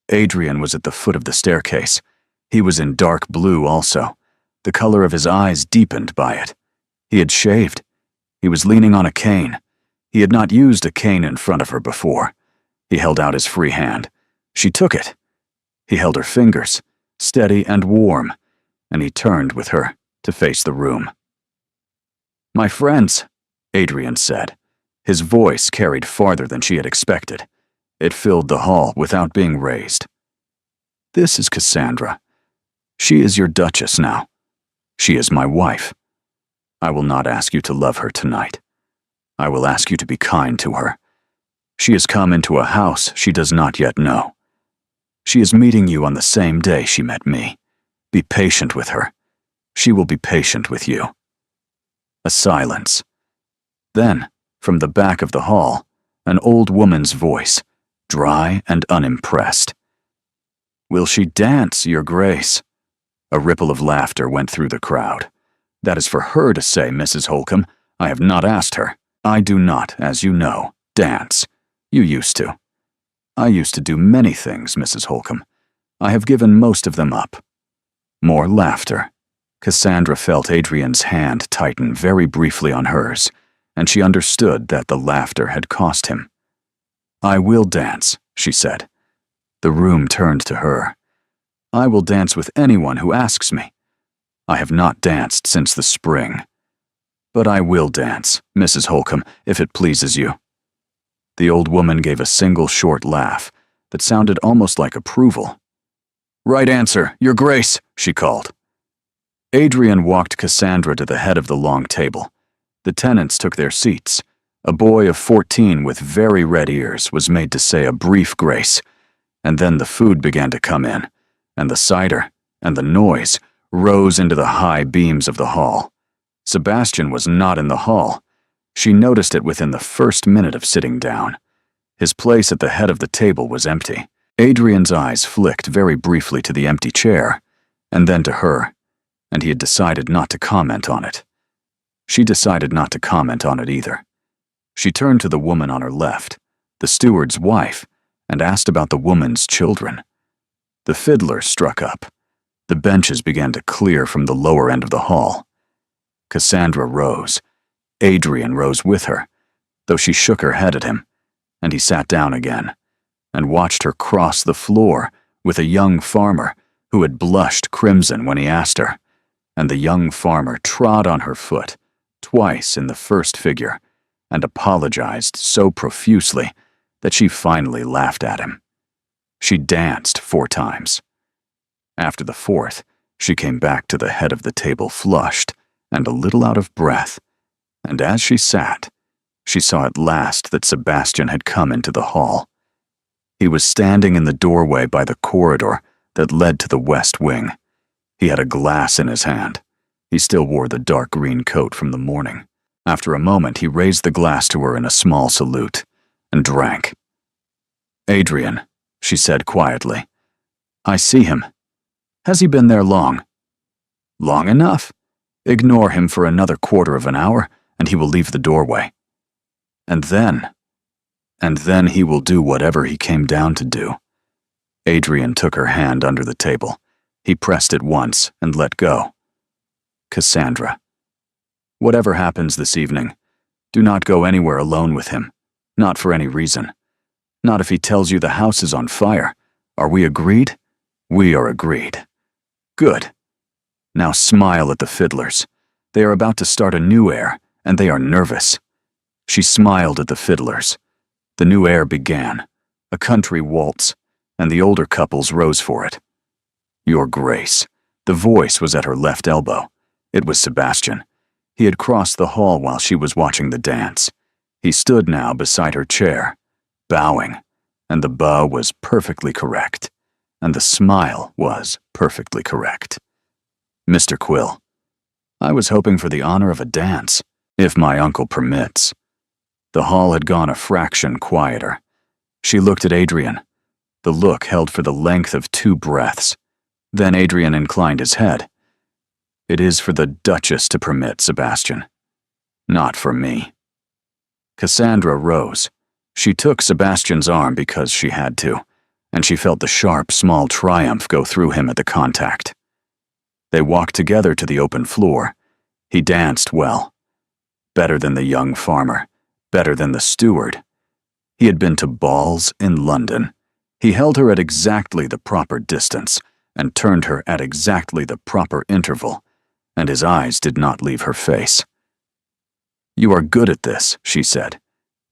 Speaker 1: Adrian was at the foot of the staircase. He was in dark blue also. The color of his eyes deepened by it. He had shaved. He was leaning on a cane. He had not used a cane in front of her before. He held out his free hand. She took it. He held her fingers, steady and warm, and he turned with her to face the room. "My friends," Adrian said. His voice carried farther than she had expected. It filled the hall without being raised. "This is Cassandra. She is your duchess now. She is my wife. I will not ask you to love her tonight. I will ask you to be kind to her. She has come into a house she does not yet know. She is meeting you on the same day she met me. Be patient with her. She will be patient with you." A silence. Then, from the back of the hall, an old woman's voice, dry and unimpressed. "Will she dance, your grace?" A ripple of laughter went through the crowd. "That is for her to say, Mrs. Holcomb. I have not asked her. I do not, as you know, dance. You used to. I used to do many things, Mrs. Holcomb. I have given most of them up." More laughter. Cassandra felt Adrian's hand tighten very briefly on hers, and she understood that the laughter had cost him. "I will dance," she said. The room turned to her. "I will dance with anyone who asks me. I have not danced since the spring. But I will dance, Mrs. Holcomb, if it pleases you." The old woman gave a single short laugh that sounded almost like approval. "Right answer, your grace," she called. Adrian walked Cassandra to the head of the long table. The tenants took their seats. A boy of 14 with very red ears was made to say a brief grace, and then the food began to come in, and the cider and the noise rose into the high beams of the hall. Sebastian was not in the hall. She noticed it within the first minute of sitting down. His place at the head of the table was empty. Adrian's eyes flicked very briefly to the empty chair, and then to her, and he had decided not to comment on it. She decided not to comment on it either. She turned to the woman on her left, the steward's wife, and asked about the woman's children. The fiddler struck up. The benches began to clear from the lower end of the hall. Cassandra rose. Adrian rose with her, though she shook her head at him, and he sat down again, and watched her cross the floor with a young farmer who had blushed crimson when he asked her, and the young farmer trod on her foot, twice in the first figure, and apologized so profusely that she finally laughed at him. She danced 4 times. After the 4th, She came back to the head of the table flushed and a little out of breath, and as she sat, she saw at last that Sebastian had come into the hall. He was standing in the doorway by the corridor that led to the west wing. He had a glass in his hand. He still wore the dark green coat from the morning. After a moment, he raised the glass to her in a small salute and drank. "Adrian," she said quietly, "I see him. Has he been there long?" "Long enough. Ignore him for another quarter of an hour, and he will leave the doorway. And then he will do whatever he came down to do." Adrian took her hand under the table. He pressed it once and let go. "Cassandra, whatever happens this evening, do not go anywhere alone with him. Not for any reason. Not if he tells you the house is on fire. Are we agreed?" "We are agreed." "Good. Now smile at the fiddlers. They are about to start a new air, and they are nervous." She smiled at the fiddlers. The new air began, a country waltz, and the older couples rose for it. "Your Grace." The voice was at her left elbow. It was Sebastian. He had crossed the hall while she was watching the dance. He stood now beside her chair, bowing, and the bow was perfectly correct, and the smile was perfectly correct. "Mr. Quill, I was hoping for the honor of a dance, if my uncle permits." The hall had gone a fraction quieter. She looked at Adrian. The look held for the length of 2 breaths. Then Adrian inclined his head. "It is for the Duchess to permit, Sebastian. Not for me." Cassandra rose. She took Sebastian's arm because she had to, and she felt the sharp, small triumph go through him at the contact. They walked together to the open floor. He danced well. Better than the young farmer. Better than the steward. He had been to balls in London. He held her at exactly the proper distance and turned her at exactly the proper interval, and his eyes did not leave her face. "You are good at this," she said.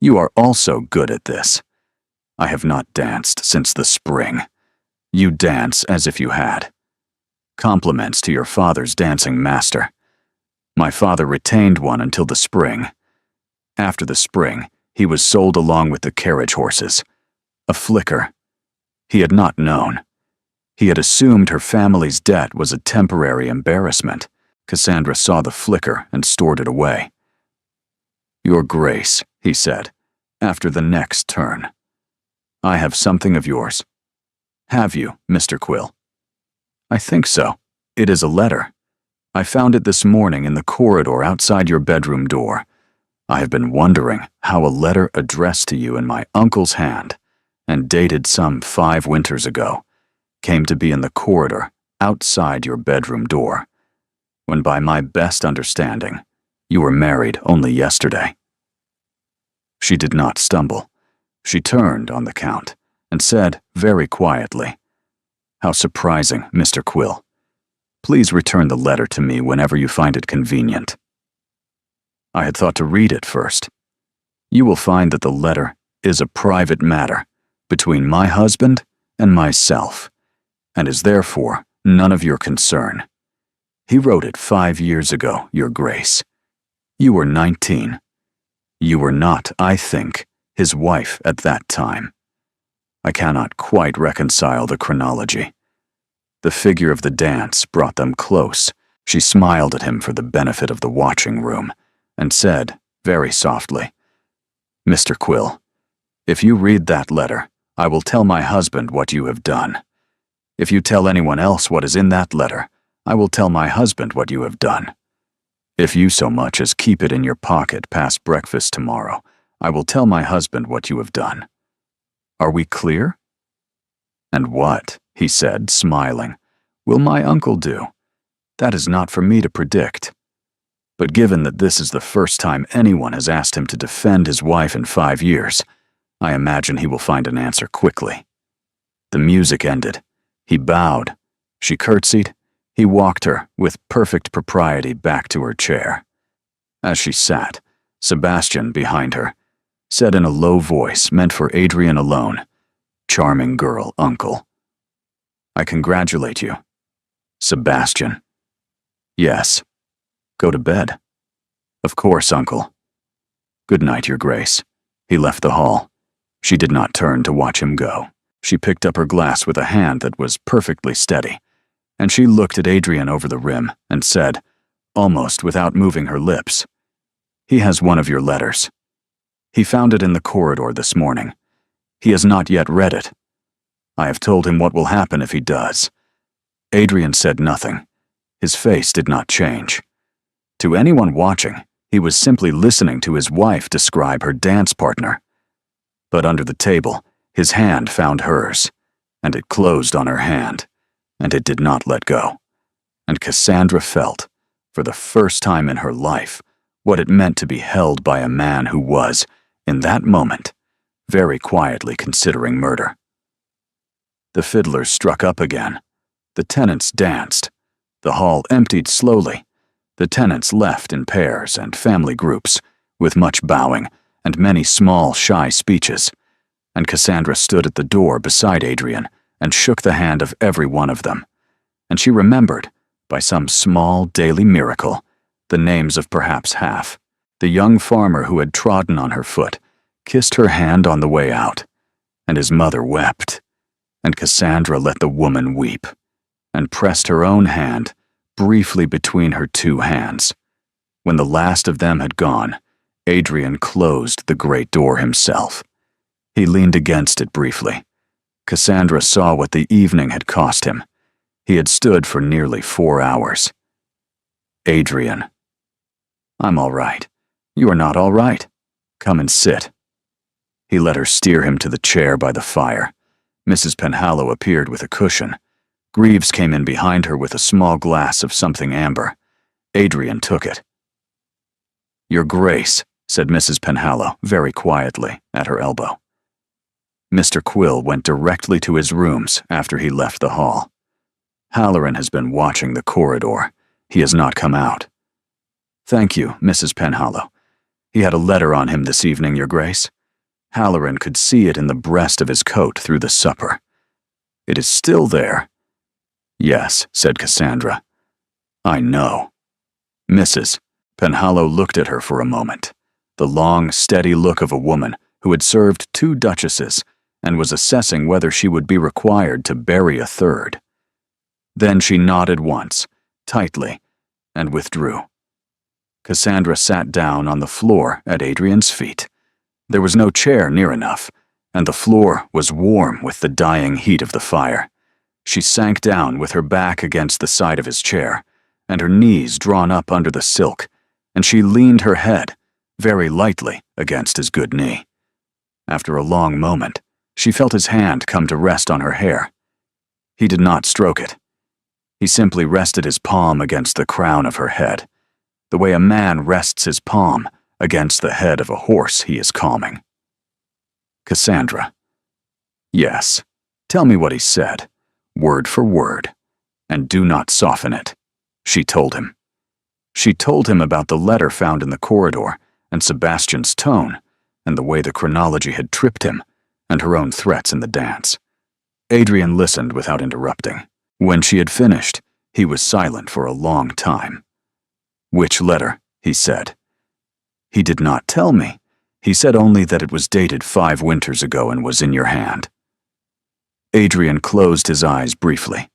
Speaker 1: "You are also good at this. I have not danced since the spring. You dance as if you had. Compliments to your father's dancing master. My father retained one until the spring. After the spring, he was sold along with the carriage horses. A flicker. He had not known. He had assumed her family's debt was a temporary embarrassment. Cassandra saw the flicker and stored it away. "Your Grace," he said, after the next turn. "I have something of yours." "Have you, Mr. Quill?" "I think so. It is a letter. I found it this morning in the corridor outside your bedroom door. I have been wondering how a letter addressed to you in my uncle's hand, and dated some 5 winters ago, came to be in the corridor outside your bedroom door, when by my best understanding, you were married only yesterday." She did not stumble. She turned on the Count and said very quietly, "How surprising, Mr. Quill. Please return the letter to me whenever you find it convenient." I had thought to read it first. You will find that the letter is a private matter between my husband and myself, and is therefore none of your concern. He wrote it 5 years ago, Your Grace. You were 19. You were not, I think, his wife at that time. I cannot quite reconcile the chronology. The figure of the dance brought them close. She smiled at him for the benefit of the watching room, and said, very softly, "Mr. Quill, if you read that letter, I will tell my husband what you have done. If you tell anyone else what is in that letter, I will tell my husband what you have done. If you so much as keep it in your pocket past breakfast tomorrow, I will tell my husband what you have done. Are we clear?" "And what," he said, smiling, "will my uncle do? That is not for me to predict. But given that this is the first time anyone has asked him to defend his wife in 5 years, I imagine he will find an answer quickly." The music ended. He bowed. She curtsied. He walked her, with perfect propriety, back to her chair. As she sat, Sebastian, behind her, said in a low voice meant for Adrian alone, "Charming girl, uncle." "I congratulate you." Sebastian. Yes. Go to bed. Of course, Uncle. Good night, Your Grace. He left the hall. She did not turn to watch him go. She picked up her glass with a hand that was perfectly steady, and she looked at Adrian over the rim and said, almost without moving her lips, "He has one of your letters. He found it in the corridor this morning. He has not yet read it. I have told him what will happen if he does." Adrian said nothing. His face did not change. To anyone watching, he was simply listening to his wife describe her dance partner. But under the table, his hand found hers, and it closed on her hand, and it did not let go. And Cassandra felt, for the first time in her life, what it meant to be held by a man who was, in that moment, very quietly considering murder. The fiddlers struck up again. The tenants danced. The hall emptied slowly. The tenants left in pairs and family groups, with much bowing and many small, shy speeches. And Cassandra stood at the door beside Adrian and shook the hand of every one of them. And she remembered, by some small daily miracle, the names of perhaps half. The young farmer who had trodden on her foot kissed her hand on the way out, and his mother wept. And Cassandra let the woman weep, and pressed her own hand briefly between her two hands. When the last of them had gone, Adrian closed the great door himself. He leaned against it briefly. Cassandra saw what the evening had cost him. He had stood for nearly 4 hours. "Adrian." "I'm all right. You are not all right. Come and sit." He let her steer him to the chair by the fire. Mrs. Penhallow appeared with a cushion. Greaves came in behind her with a small glass of something amber. Adrian took it. "Your Grace," said Mrs. Penhallow very quietly at her elbow. Mr. Quill went directly to his rooms after he left the hall. "Halloran has been watching the corridor. He has not come out." "Thank you, Mrs. Penhallow. He had a letter on him this evening, Your Grace. Halloran could see it in the breast of his coat through the supper. It is still there." "Yes," said Cassandra. "I know." Mrs. Penhallow looked at her for a moment, the long, steady look of a woman who had served 2 duchesses and was assessing whether she would be required to bury a third. Then she nodded once, tightly, and withdrew. Cassandra sat down on the floor at Adrian's feet. There was no chair near enough, and the floor was warm with the dying heat of the fire. She sank down with her back against the side of his chair, and her knees drawn up under the silk, and she leaned her head, very lightly, against his good knee. After a long moment, she felt his hand come to rest on her hair. He did not stroke it. He simply rested his palm against the crown of her head, the way a man rests his palm against the head of a horse he is calming. "Cassandra." "Yes. Tell me what he said, word for word, and do not soften it," she told him. She told him about the letter found in the corridor, and Sebastian's tone, and the way the chronology had tripped him, and her own threats in the dance. Adrian listened without interrupting. When she had finished, he was silent for a long time. "Which letter?" he said. "He did not tell me. He said only that it was dated 5 winters ago and was in your hand." Adrian closed his eyes briefly.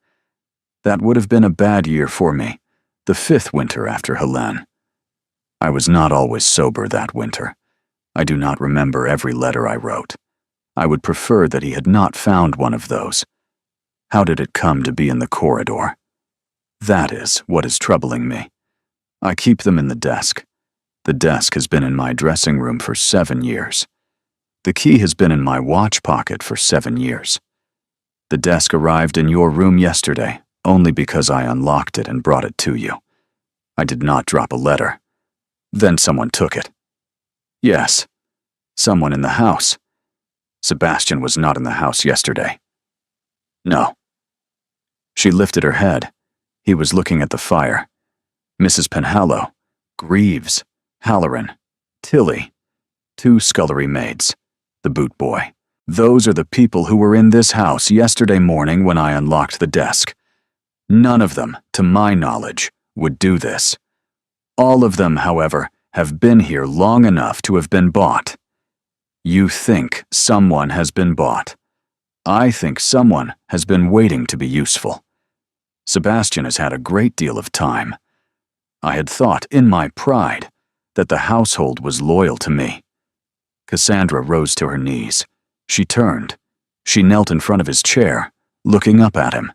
Speaker 1: "That would have been a bad year for me, the 5th winter after Helene. I was not always sober that winter. I do not remember every letter I wrote. I would prefer that he had not found one of those. How did it come to be in the corridor? That is what is troubling me. I keep them in the desk. The desk has been in my dressing room for 7 years. The key has been in my watch pocket for 7 years. The desk arrived in your room yesterday only because I unlocked it and brought it to you. I did not drop a letter. Then someone took it. Yes, someone in the house. Sebastian was not in the house yesterday. No." She lifted her head. He was looking at the fire. Mrs. Penhallow, Greaves, Halloran, Tilly, 2 scullery maids, the boot boy. Those are the people who were in this house yesterday morning when I unlocked the desk. None of them, to my knowledge, would do this. All of them, however, have been here long enough to have been bought. You think someone has been bought. I think someone has been waiting to be useful. Sebastian has had a great deal of time. I had thought, in my pride, that the household was loyal to me. Cassandra rose to her knees. She turned. She knelt in front of his chair, looking up at him.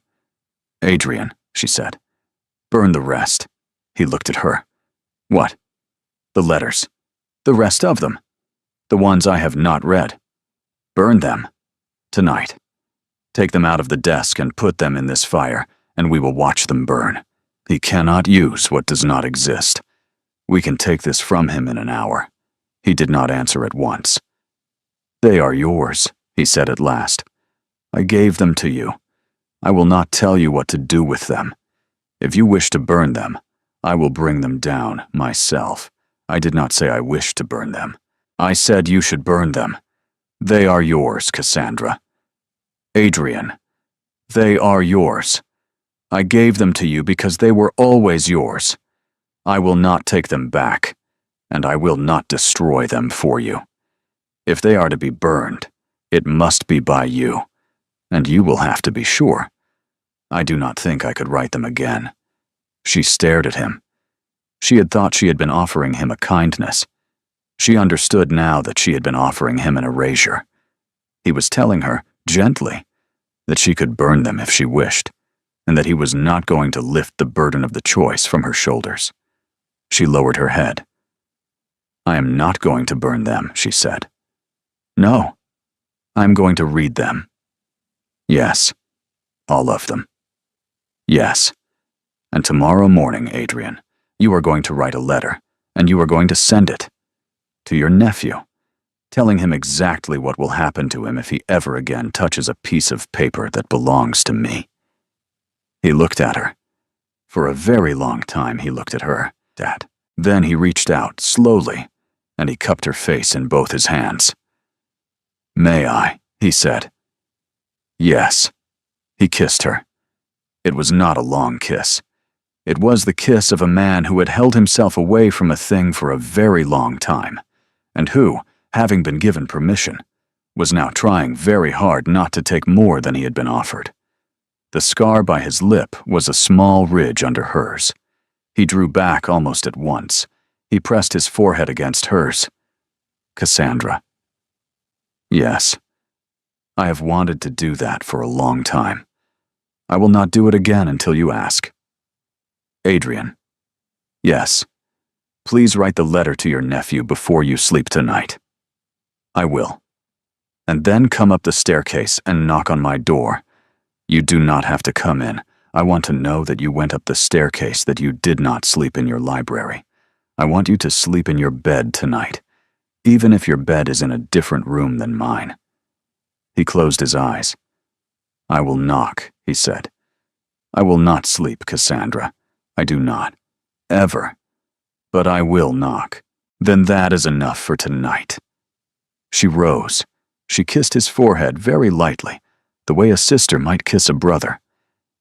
Speaker 1: "Adrian," she said, "burn the rest." He looked at her. "What?" "The letters. The rest of them. The ones I have not read. Burn them. Tonight. Take them out of the desk and put them in this fire, and we will watch them burn. He cannot use what does not exist. We can take this from him in an hour." He did not answer at once. "They are yours," he said at last. "I gave them to you. I will not tell you what to do with them. If you wish to burn them, I will bring them down myself. I did not say I wished to burn them. I said you should burn them. They are yours, Cassandra. Adrian, they are yours. I gave them to you because they were always yours. I will not take them back, and I will not destroy them for you. If they are to be burned, it must be by you, and you will have to be sure. I do not think I could write them again." She stared at him. She had thought she had been offering him a kindness. She understood now that she had been offering him an erasure. He was telling her, gently, that she could burn them if she wished, and that he was not going to lift the burden of the choice from her shoulders. She lowered her head. "I am not going to burn them," she said. "No, I am going to read them." "Yes, all of them." "Yes, and tomorrow morning, Adrian, you are going to write a letter, and you are going to send it to your nephew, telling him exactly what will happen to him if he ever again touches a piece of paper that belongs to me." He looked at her. For a very long time he looked at her, Dad. Then he reached out, slowly, and he cupped her face in both his hands. "May I?" he said. "Yes." He kissed her. It was not a long kiss. It was the kiss of a man who had held himself away from a thing for a very long time, and who, having been given permission, was now trying very hard not to take more than he had been offered. The scar by his lip was a small ridge under hers. He drew back almost at once. He pressed his forehead against hers. "Cassandra." "Yes. I have wanted to do that for a long time. I will not do it again until you ask." "Adrian." "Yes. Please write the letter to your nephew before you sleep tonight." "I will. And then come up the staircase and knock on my door. You do not have to come in. I want to know that you went up the staircase, that you did not sleep in your library. I want you to sleep in your bed tonight, even if your bed is in a different room than mine." He closed his eyes. "I will knock," he said. "I will not sleep, Cassandra. I do not. Ever. But I will knock. Then that is enough for tonight." She rose. She kissed his forehead very lightly, the way a sister might kiss a brother.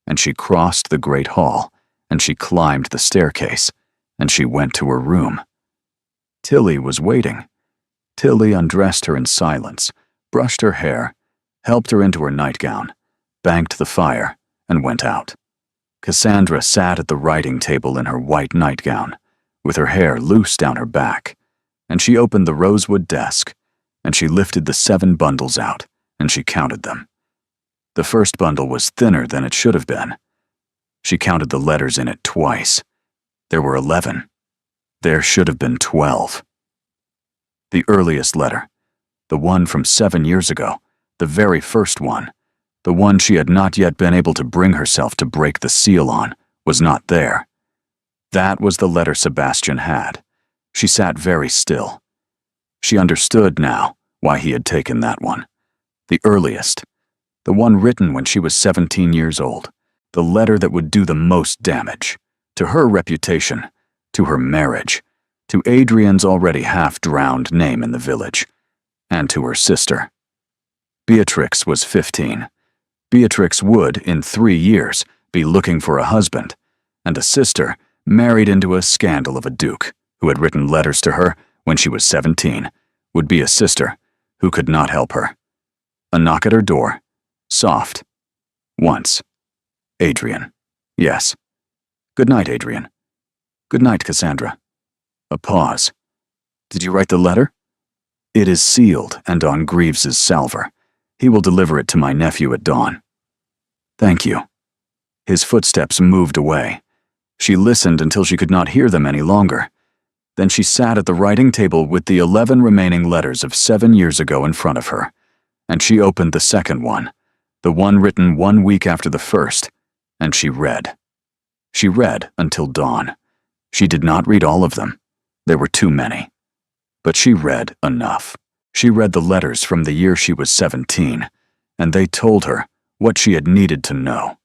Speaker 1: And she crossed the great hall, and she climbed the staircase, and she went to her room. Tilly was waiting. Tilly undressed her in silence, brushed her hair, helped her into her nightgown, banked the fire, and went out. Cassandra sat at the writing table in her white nightgown, with her hair loose down her back, and she opened the rosewood desk, and she lifted the 7 bundles out, and she counted them. The first bundle was thinner than it should have been. She counted the letters in it twice. There were 11. There should have been 12. The earliest letter, the one from 7 years ago, the very first one, the one she had not yet been able to bring herself to break the seal on, was not there. That was the letter Sebastian had. She sat very still. She understood now why he had taken that one. The earliest, the one written when she was 17 years old, the letter that would do the most damage, to her reputation, to her marriage, to Adrian's already half-drowned name in the village, and to her sister. Beatrix was 15. Beatrix would, in 3 years, be looking for a husband, and a sister married into a scandal of a duke who had written letters to her when she was 17, would be a sister who could not help her. A knock at her door. Soft. Once. Adrian. Yes. Good night, Adrian. Good night, Cassandra. A pause. Did you write the letter? It is sealed and on Greaves's salver. He will deliver it to my nephew at dawn. Thank you. His footsteps moved away. She listened until she could not hear them any longer. Then she sat at the writing table with the 11 remaining letters of 7 years ago in front of her, and she opened the second one, the one written 1 week after the first, and she read. She read until dawn. She did not read all of them. There were too many. But she read enough. She read the letters from the year she was 17, and they told her what she had needed to know.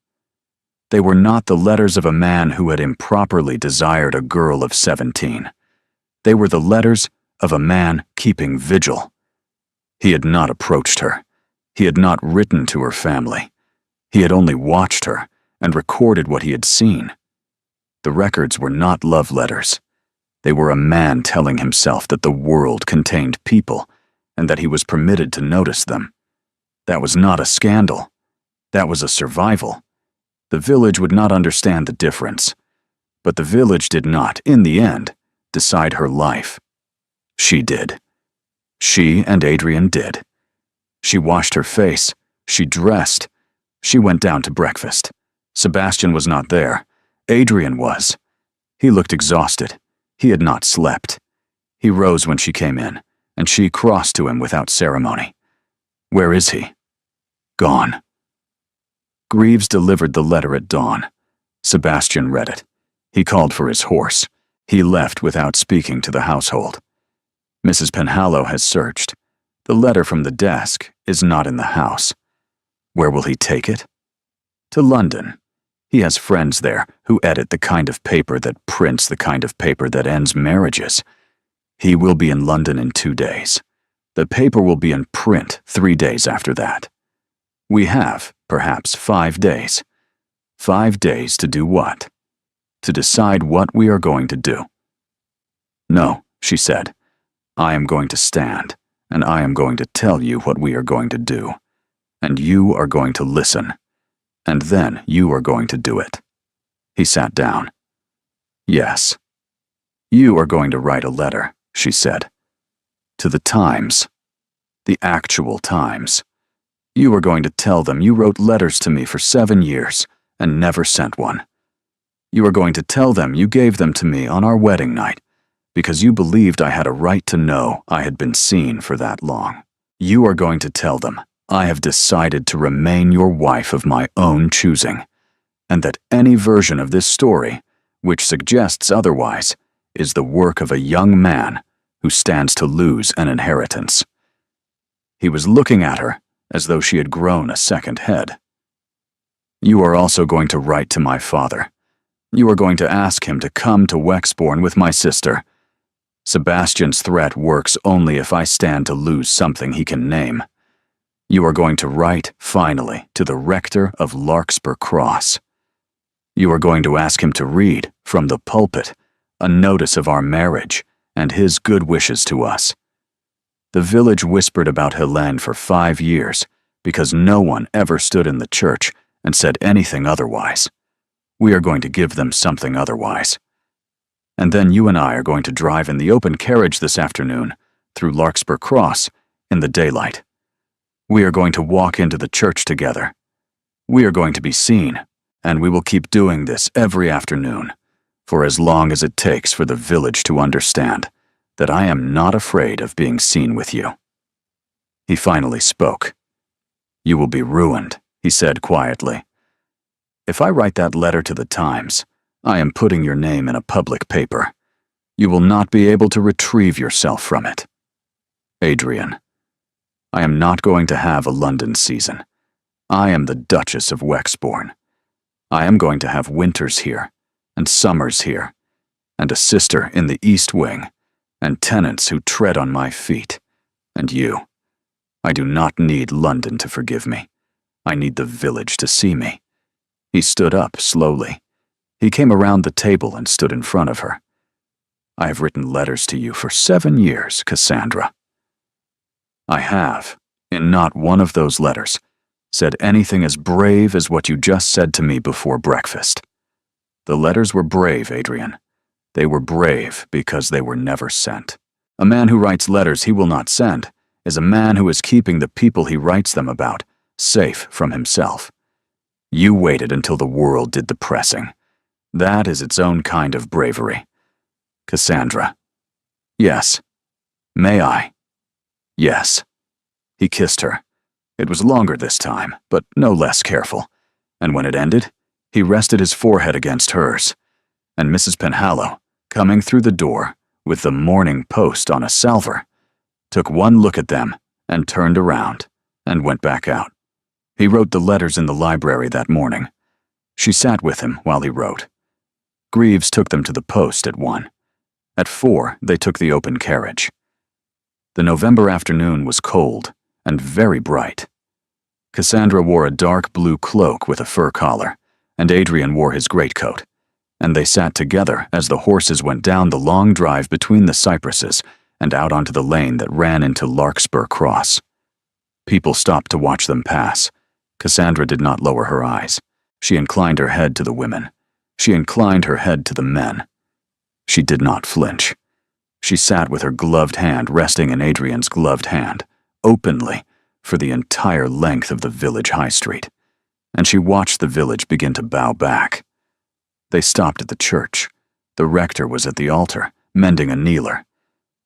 Speaker 1: They were not the letters of a man who had improperly desired a girl of 17. They were the letters of a man keeping vigil. He had not approached her. He had not written to her family. He had only watched her and recorded what he had seen. The records were not love letters. They were a man telling himself that the world contained people and that he was permitted to notice them. That was not a scandal. That was a survival. The village would not understand the difference. But the village did not, in the end, decide her life. She did. She and Adrian did. She washed her face. She dressed. She went down to breakfast. Sebastian was not there. Adrian was. He looked exhausted. He had not slept. He rose when she came in, and she crossed to him without ceremony. Where is he? Gone. Greaves delivered the letter at dawn. Sebastian read it. He called for his horse. He left without speaking to the household. Mrs. Penhallow has searched. The letter from the desk is not in the house. Where will he take it? To London. He has friends there who edit the kind of paper that prints the kind of paper that ends marriages. He will be in London in 2 days. The paper will be in print 3 days after that. We have, perhaps, 5 days. 5 days to do what? To decide what we are going to do. No, she said. I am going to stand, and I am going to tell you what we are going to do. And you are going to listen. And then you are going to do it. He sat down. Yes. You are going to write a letter, she said. To the Times. The actual Times. You are going to tell them you wrote letters to me for 7 years and never sent one. You are going to tell them you gave them to me on our wedding night because you believed I had a right to know I had been seen for that long. You are going to tell them I have decided to remain your wife of my own choosing, and that any version of this story which suggests otherwise is the work of a young man who stands to lose an inheritance. He was looking at her as though she had grown a second head. You are also going to write to my father. You are going to ask him to come to Wexbourne with my sister. Sebastian's threat works only if I stand to lose something he can name. You are going to write, finally, to the rector of Larkspur Cross. You are going to ask him to read, from the pulpit, a notice of our marriage and his good wishes to us. The village whispered about Helene for 5 years because no one ever stood in the church and said anything otherwise. We are going to give them something otherwise. And then you and I are going to drive in the open carriage this afternoon through Larkspur Cross in the daylight. We are going to walk into the church together. We are going to be seen, and we will keep doing this every afternoon, for as long as it takes for the village to understand that I am not afraid of being seen with you. He finally spoke. You will be ruined, he said quietly. If I write that letter to the Times, I am putting your name in a public paper. You will not be able to retrieve yourself from it. Adrian, I am not going to have a London season. I am the Duchess of Wexbourne. I am going to have winters here, and summers here, and a sister in the East Wing, and tenants who tread on my feet, and you. I do not need London to forgive me. I need the village to see me. He stood up slowly. He came around the table and stood in front of her. "I have written letters to you for 7 years, Cassandra. I have, in not one of those letters, said anything as brave as what you just said to me before breakfast. The letters were brave, Adrian. They were brave because they were never sent. A man who writes letters he will not send is a man who is keeping the people he writes them about safe from himself. You waited until the world did the pressing. That is its own kind of bravery. Cassandra. Yes. May I? Yes." He kissed her. It was longer this time, but no less careful, and when it ended, he rested his forehead against hers, and Mrs. Penhallow, coming through the door with the Morning Post on a salver, took one look at them and turned around and went back out. He wrote the letters in the library that morning. She sat with him while he wrote. Greaves took them to the post at 1. At 4, they took the open carriage. The November afternoon was cold and very bright. Cassandra wore a dark blue cloak with a fur collar, and Adrian wore his greatcoat, and they sat together as the horses went down the long drive between the cypresses and out onto the lane that ran into Larkspur Cross. People stopped to watch them pass. Cassandra did not lower her eyes. She inclined her head to the women. She inclined her head to the men. She did not flinch. She sat with her gloved hand resting in Adrian's gloved hand, openly, for the entire length of the village high street, and she watched the village begin to bow back. They stopped at the church. The rector was at the altar, mending a kneeler.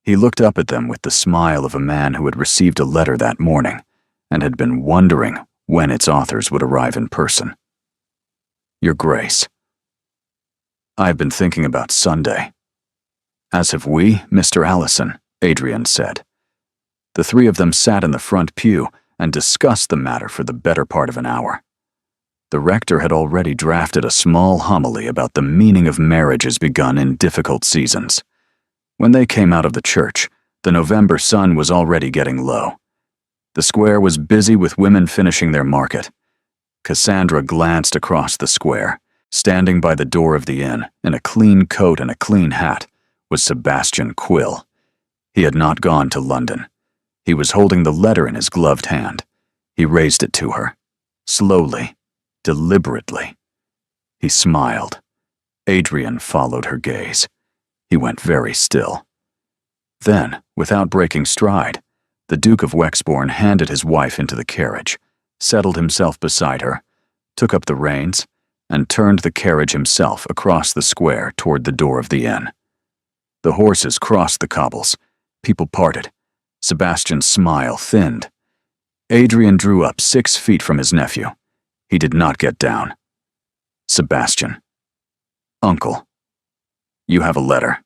Speaker 1: He looked up at them with the smile of a man who had received a letter that morning and had been wondering when its authors would arrive in person. "Your Grace, I have been thinking about Sunday." "As have we, Mr. Allison," Adrian said. The three of them sat in the front pew and discussed the matter for the better part of an hour. The rector had already drafted a small homily about the meaning of marriages begun in difficult seasons. When they came out of the church, the November sun was already getting low. The square was busy with women finishing their market. Cassandra glanced across the square. Standing by the door of the inn, in a clean coat and a clean hat, was Sebastian Quill. He had not gone to London. He was holding the letter in his gloved hand. He raised it to her. Slowly, deliberately. He smiled. Adrian followed her gaze. He went very still. Then, without breaking stride, the Duke of Wexbourne handed his wife into the carriage, settled himself beside her, took up the reins, and turned the carriage himself across the square toward the door of the inn. The horses crossed the cobbles. People parted. Sebastian's smile thinned. Adrian drew up 6 feet from his nephew. He did not get down. "Sebastian." "Uncle." "You have a letter."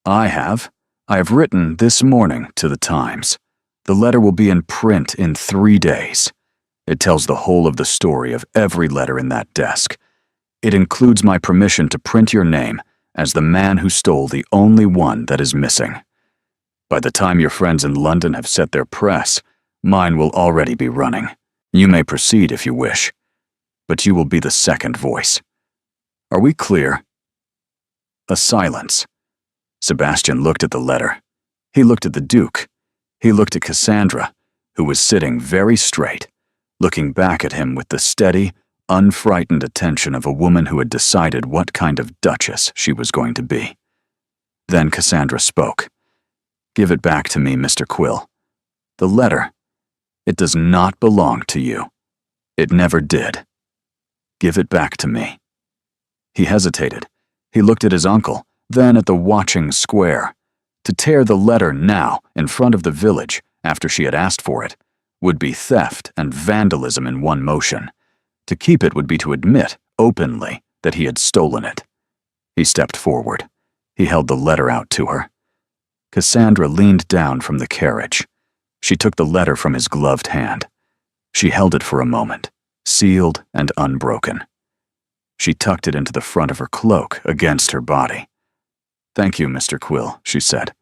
Speaker 1: "I have. I have written this morning to the Times. The letter will be in print in 3 days. It tells the whole of the story of every letter in that desk. It includes my permission to print your name as the man who stole the only one that is missing. By the time your friends in London have set their press, mine will already be running. You may proceed if you wish, but you will be the second voice. Are we clear?" A silence. Sebastian looked at the letter. He looked at the Duke. He looked at Cassandra, who was sitting very straight, looking back at him with the steady, unfrightened attention of a woman who had decided what kind of duchess she was going to be. Then Cassandra spoke. "Give it back to me, Mr. Quill. The letter. It does not belong to you. It never did. Give it back to me." He hesitated. He looked at his uncle, then at the watching square. To tear the letter now in front of the village, after she had asked for it, would be theft and vandalism in one motion. To keep it would be to admit, openly, that he had stolen it. He stepped forward. He held the letter out to her. Cassandra leaned down from the carriage. She took the letter from his gloved hand. She held it for a moment, sealed and unbroken. She tucked it into the front of her cloak against her body. "Thank you, Mr. Quill," she said.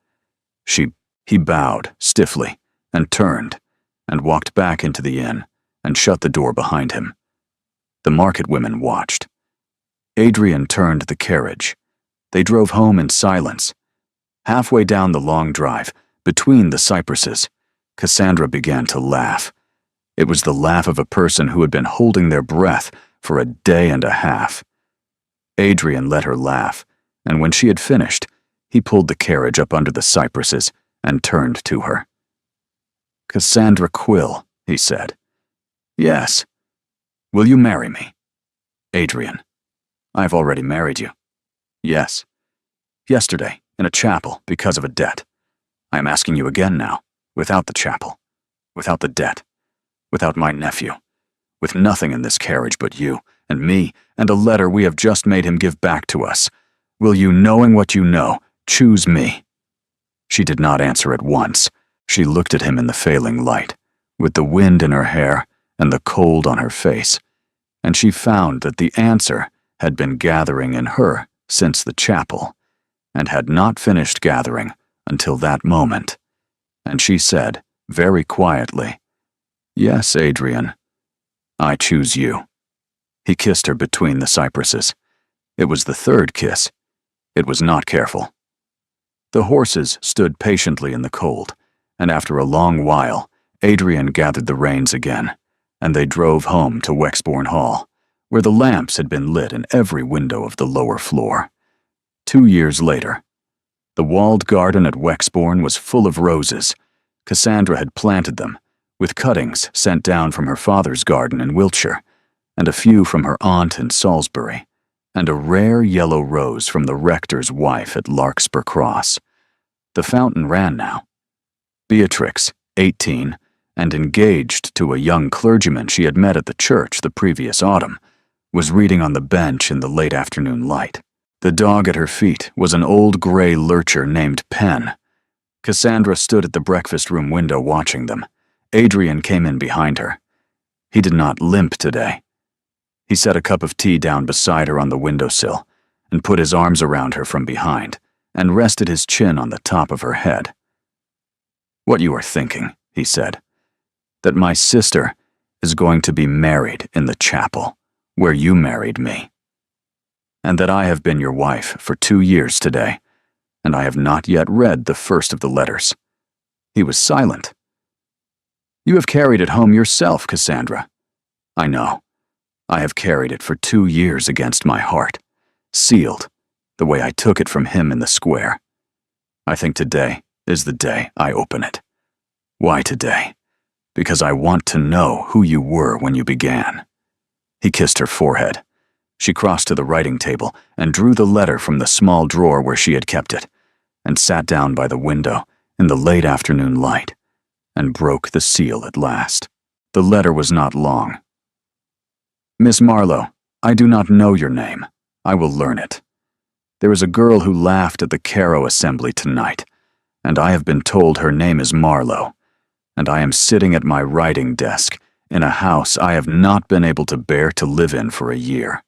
Speaker 1: He bowed stiffly and turned and walked back into the inn and shut the door behind him. The market women watched. Adrian turned the carriage. They drove home in silence. Halfway down the long drive, between the cypresses, Cassandra began to laugh. It was the laugh of a person who had been holding their breath for a day and a half. Adrian let her laugh, and when she had finished, he pulled the carriage up under the cypresses and turned to her. "Cassandra Quill," he said. "Yes. Will you marry me?" "Adrian, I've already married you." "Yes. Yesterday, in a chapel, because of a debt. I am asking you again now, without the chapel, without the debt, without my nephew, with nothing in this carriage but you and me and a letter we have just made him give back to us. Will you, knowing what you know, choose me?" She did not answer at once. She looked at him in the failing light, with the wind in her hair and the cold on her face, and she found that the answer had been gathering in her since the chapel, and had not finished gathering until that moment. And she said, very quietly, "Yes, Adrian, I choose you." He kissed her between the cypresses. It was the third kiss. It was not careful. The horses stood patiently in the cold, and after a long while, Adrian gathered the reins again, and they drove home to Wexbourne Hall, where the lamps had been lit in every window of the lower floor. 2 years later, the walled garden at Wexbourne was full of roses. Cassandra had planted them, with cuttings sent down from her father's garden in Wiltshire, and a few from her aunt in Salisbury, and a rare yellow rose from the rector's wife at Larkspur Cross. The fountain ran now. Beatrix, 18, and engaged to a young clergyman she had met at the church the previous autumn, was reading on the bench in the late afternoon light. The dog at her feet was an old gray lurcher named Pen. Cassandra stood at the breakfast room window watching them. Adrian came in behind her. He did not limp today. He set a cup of tea down beside her on the windowsill and put his arms around her from behind and rested his chin on the top of her head. "What you are thinking," he said, "that my sister is going to be married in the chapel where you married me, and that I have been your wife for 2 years today, and I have not yet read the first of the letters." He was silent. "You have carried it home yourself, Cassandra." "I know. I have carried it for 2 years against my heart, sealed, the way I took it from him in the square. I think today is the day I open it. Why today? Because I want to know who you were when you began." He kissed her forehead. She crossed to the writing table and drew the letter from the small drawer where she had kept it, and sat down by the window in the late afternoon light, and broke the seal at last. The letter was not long. "Miss Marlowe, I do not know your name. I will learn it. There is a girl who laughed at the Carow assembly tonight, and I have been told her name is Marlowe, and I am sitting at my writing desk in a house I have not been able to bear to live in for a year,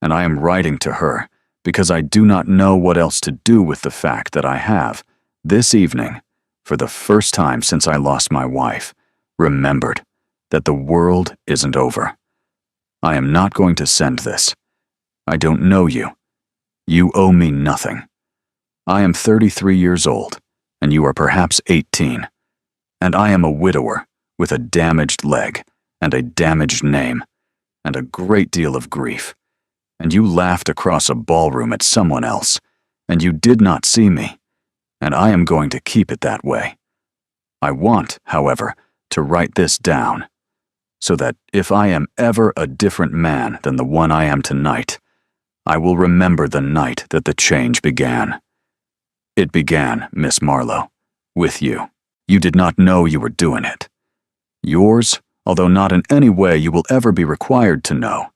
Speaker 1: and I am writing to her because I do not know what else to do with the fact that I have, this evening, for the first time since I lost my wife, remembered that the world isn't over. I am not going to send this. I don't know you. You owe me nothing. I am 33 years old, and you are perhaps 18, and I am a widower with a damaged leg and a damaged name and a great deal of grief, and you laughed across a ballroom at someone else, and you did not see me, and I am going to keep it that way. I want, however, to write this down, so that if I am ever a different man than the one I am tonight, I will remember the night that the change began. It began, Miss Marlowe, with you. You did not know you were doing it. Yours, although not in any way you will ever be required to know.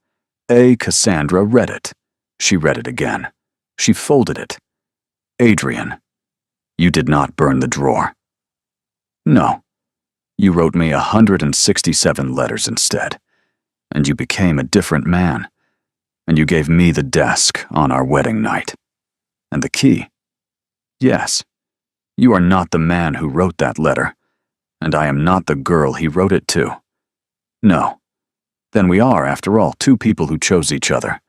Speaker 1: Cassandra read it. She read it again. She folded it. Adrian, you did not burn the drawer. No. You wrote me 167 letters instead, and you became a different man, and you gave me the desk on our wedding night. And the key. Yes, you are not the man who wrote that letter, and I am not the girl he wrote it to. No, Then we are, after all, two people who chose each other.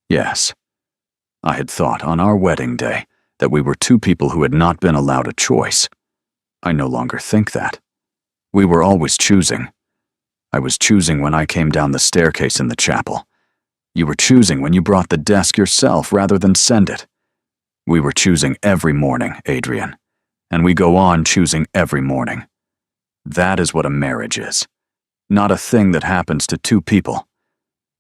Speaker 1: Yes, I had thought on our wedding day that we were two people who had not been allowed a choice. I no longer think that. We were always choosing. I was choosing when I came down the staircase in the chapel. You were choosing when you brought the desk yourself rather than send it. We were choosing every morning, Adrian, and we go on choosing every morning. That is what a marriage is. Not a thing that happens to two people.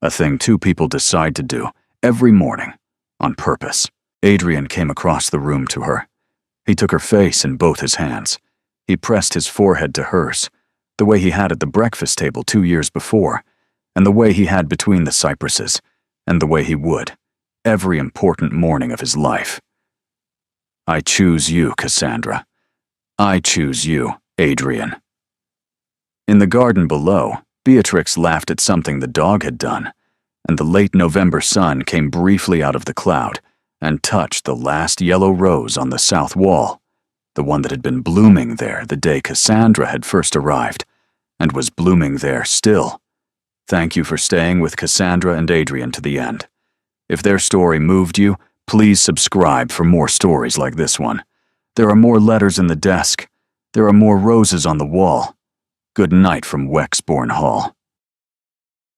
Speaker 1: A thing two people decide to do every morning, on purpose. Adrian came across the room to her. He took her face in both his hands. He pressed his forehead to hers, the way he had at the breakfast table 2 years before, and the way he had between the cypresses, and the way he would, every important morning of his life. I choose you, Cassandra. I choose you, Adrian. In the garden below, Beatrix laughed at something the dog had done, and the late November sun came briefly out of the cloud and touched the last yellow rose on the south wall, the one that had been blooming there the day Cassandra had first arrived, and was blooming there still. Thank you for staying with Cassandra and Adrian to the end. If their story moved you, please subscribe for more stories like this one. There are more letters in the desk. There are more roses on the wall. Good night from Wexbourne Hall.